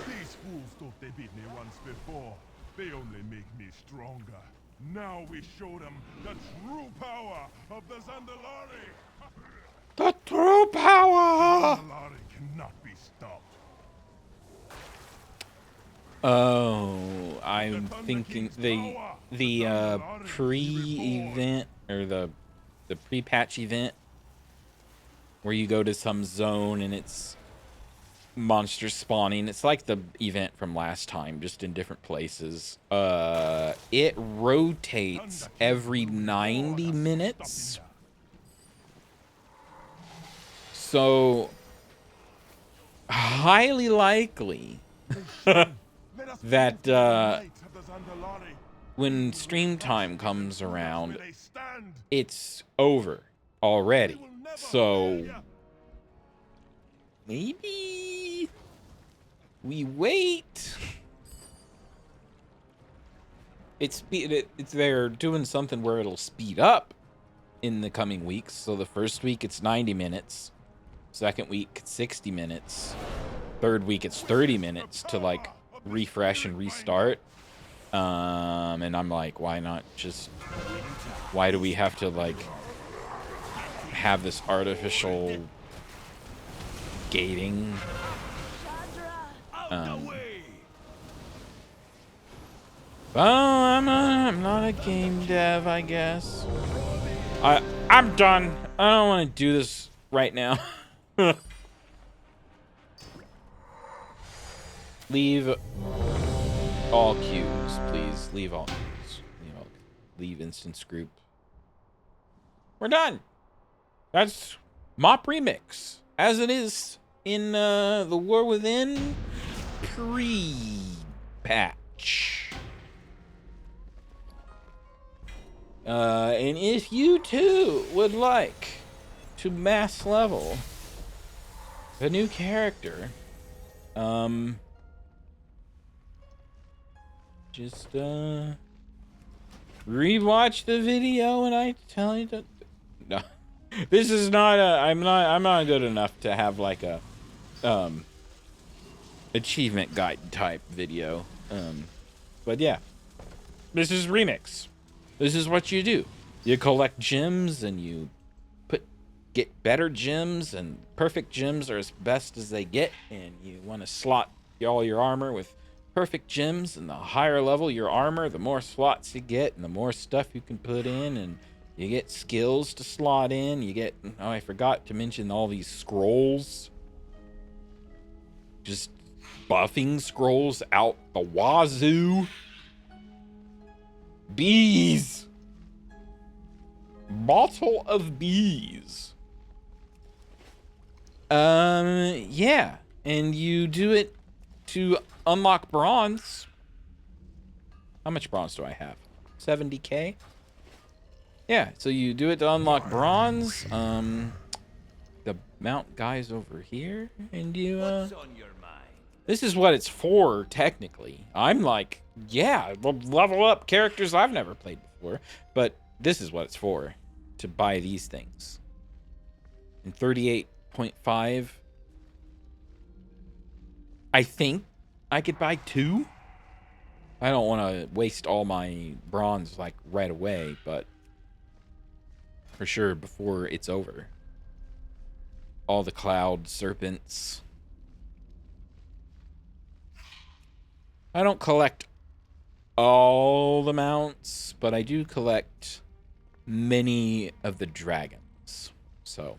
These fools thought they beat me once before. They only make me stronger. Now we show them the true power of the Zandalari. The true power. Zandalari cannot be stopped. Oh, I'm thinking the pre-event or the pre-patch event where you go to some zone and it's monsters spawning. It's like the event from last time, just in different places. It rotates every 90 minutes. So highly likely that when stream time comes around, it's over already. So maybe we wait. It's they're doing something where it'll speed up in the coming weeks. So the first week it's 90 minutes. Second week it's 60 minutes. Third week it's 30 minutes to like refresh and restart. And I'm like, why not just, why do we have to like have this artificial gating? Well, I'm not a game dev, I guess. I'm done. I don't want to do this right now. Leave all queues, please. Leave all queues. Leave instance group. We're done. That's Mop Remix, as it is in the War Within pre-patch. And if you too would like to mass level a new character, just rewatch the video and I tell you that. No, this is not a. I'm not good enough to have like a achievement guide type video. But yeah, this is Remix. This is what you do. You collect gems and you get better gems, and perfect gems are as best as they get, and you want to slot all your armor with perfect gems, and the higher level your armor, the more slots you get and the more stuff you can put in, and you get skills to slot in. You get, oh, I forgot to mention all these scrolls. Just buffing scrolls out the wazoo. Bees. Bottle of bees. Yeah, and you do it to unlock bronze. How much bronze do I have? 70k? Yeah, so you do it to unlock bronze. The mount guy's over here, and you, What's on your mind? This is what it's for, technically. I'm like, yeah, level up characters I've never played before, but this is what it's for, to buy these things. And 38.5, I think I could buy 2. I don't want to waste all my bronze like right away, but for sure before it's over. All the cloud serpents. I don't collect all the mounts, but I do collect many of the dragons. So,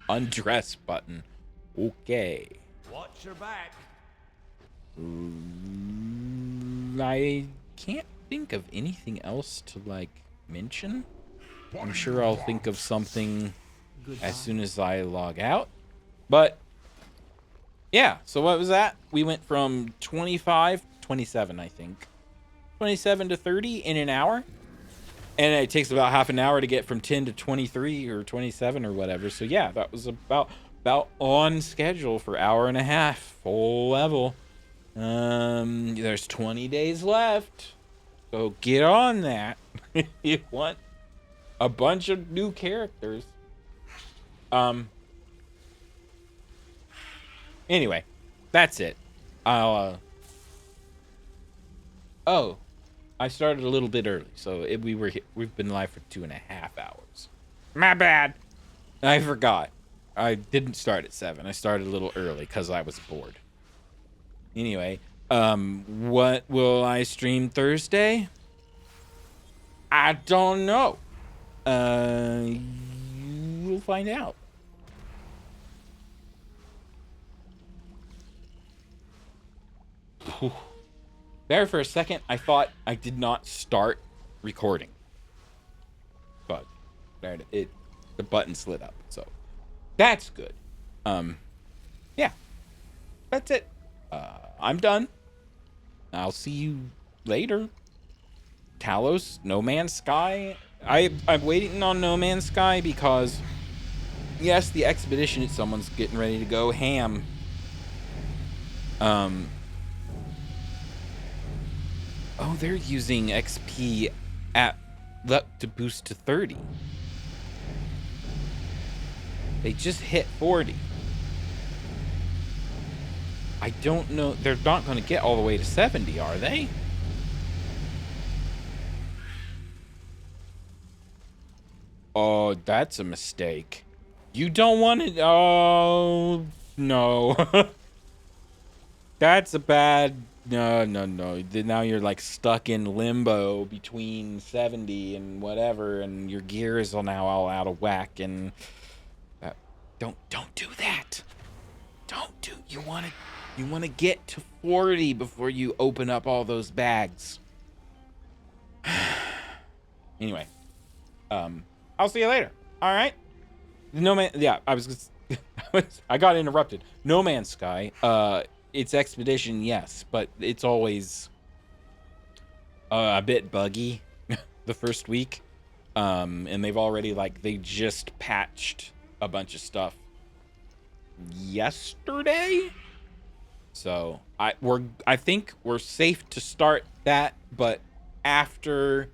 undress button. Okay. Watch your back. I can't think of anything else to like mention. I'm sure I'll think of something as soon as I log out. But yeah, so what was that? We went from 27, I think. 27 to 30 in an hour. And it takes about half an hour to get from 10 to 23 or 27 or whatever. So yeah, that was about on schedule for hour and a half, full level. There's 20 days left. So get on that. You want a bunch of new characters. Anyway, that's it. Oh, I started a little bit early, so we've been live for 2.5 hours. My bad. I forgot. I didn't start at 7. I started a little early because I was bored. Anyway, what will I stream Thursday? I don't know. You'll find out. There for a second, I thought I did not start recording, but the button slid up, so that's good. Yeah, that's it. I'm done. I'll see you later. Talos, No Man's Sky. I'm waiting on No Man's Sky because, yes, the expedition, someone's getting ready to go ham. Oh, they're using XP to boost to 30. They just hit 40. I don't know. They're not going to get all the way to 70, are they? Oh, that's a mistake. You don't want it. Oh, no. That's a bad. No. Now you're like stuck in limbo between 70 and whatever, and your gear is now all out of whack. And don't do that. Don't do. You want to get to 40 before you open up all those bags. Anyway, I'll see you later. All right. No Man. Yeah, I got interrupted. No Man's Sky. It's expedition, yes, but it's always a bit buggy the first week. And they've already they just patched a bunch of stuff yesterday. So I think we're safe to start that, but after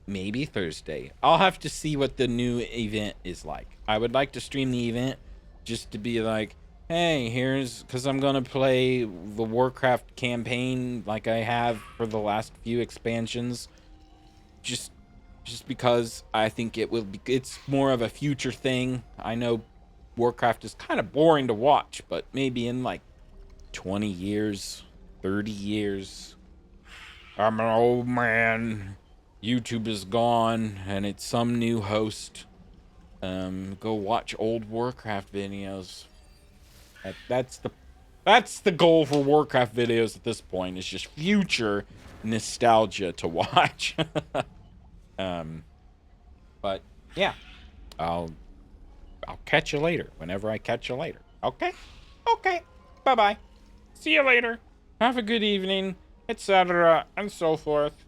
maybe Thursday. I'll have to see what the new event is like. I would like to stream the event just to be like, hey, here's, because I'm going to play the Warcraft campaign like I have for the last few expansions. Just because I think it will be, it's more of a future thing. I know Warcraft is kind of boring to watch, but maybe in like 20 years, 30 years, I'm an old man, YouTube is gone, and it's some new host. Go watch old Warcraft videos. That's the goal for Warcraft videos at this point. It's just future nostalgia to watch. But yeah, I'll catch you later whenever I catch you later. Okay? Okay. Bye-bye. See you later. Have a good evening, etc., and so forth.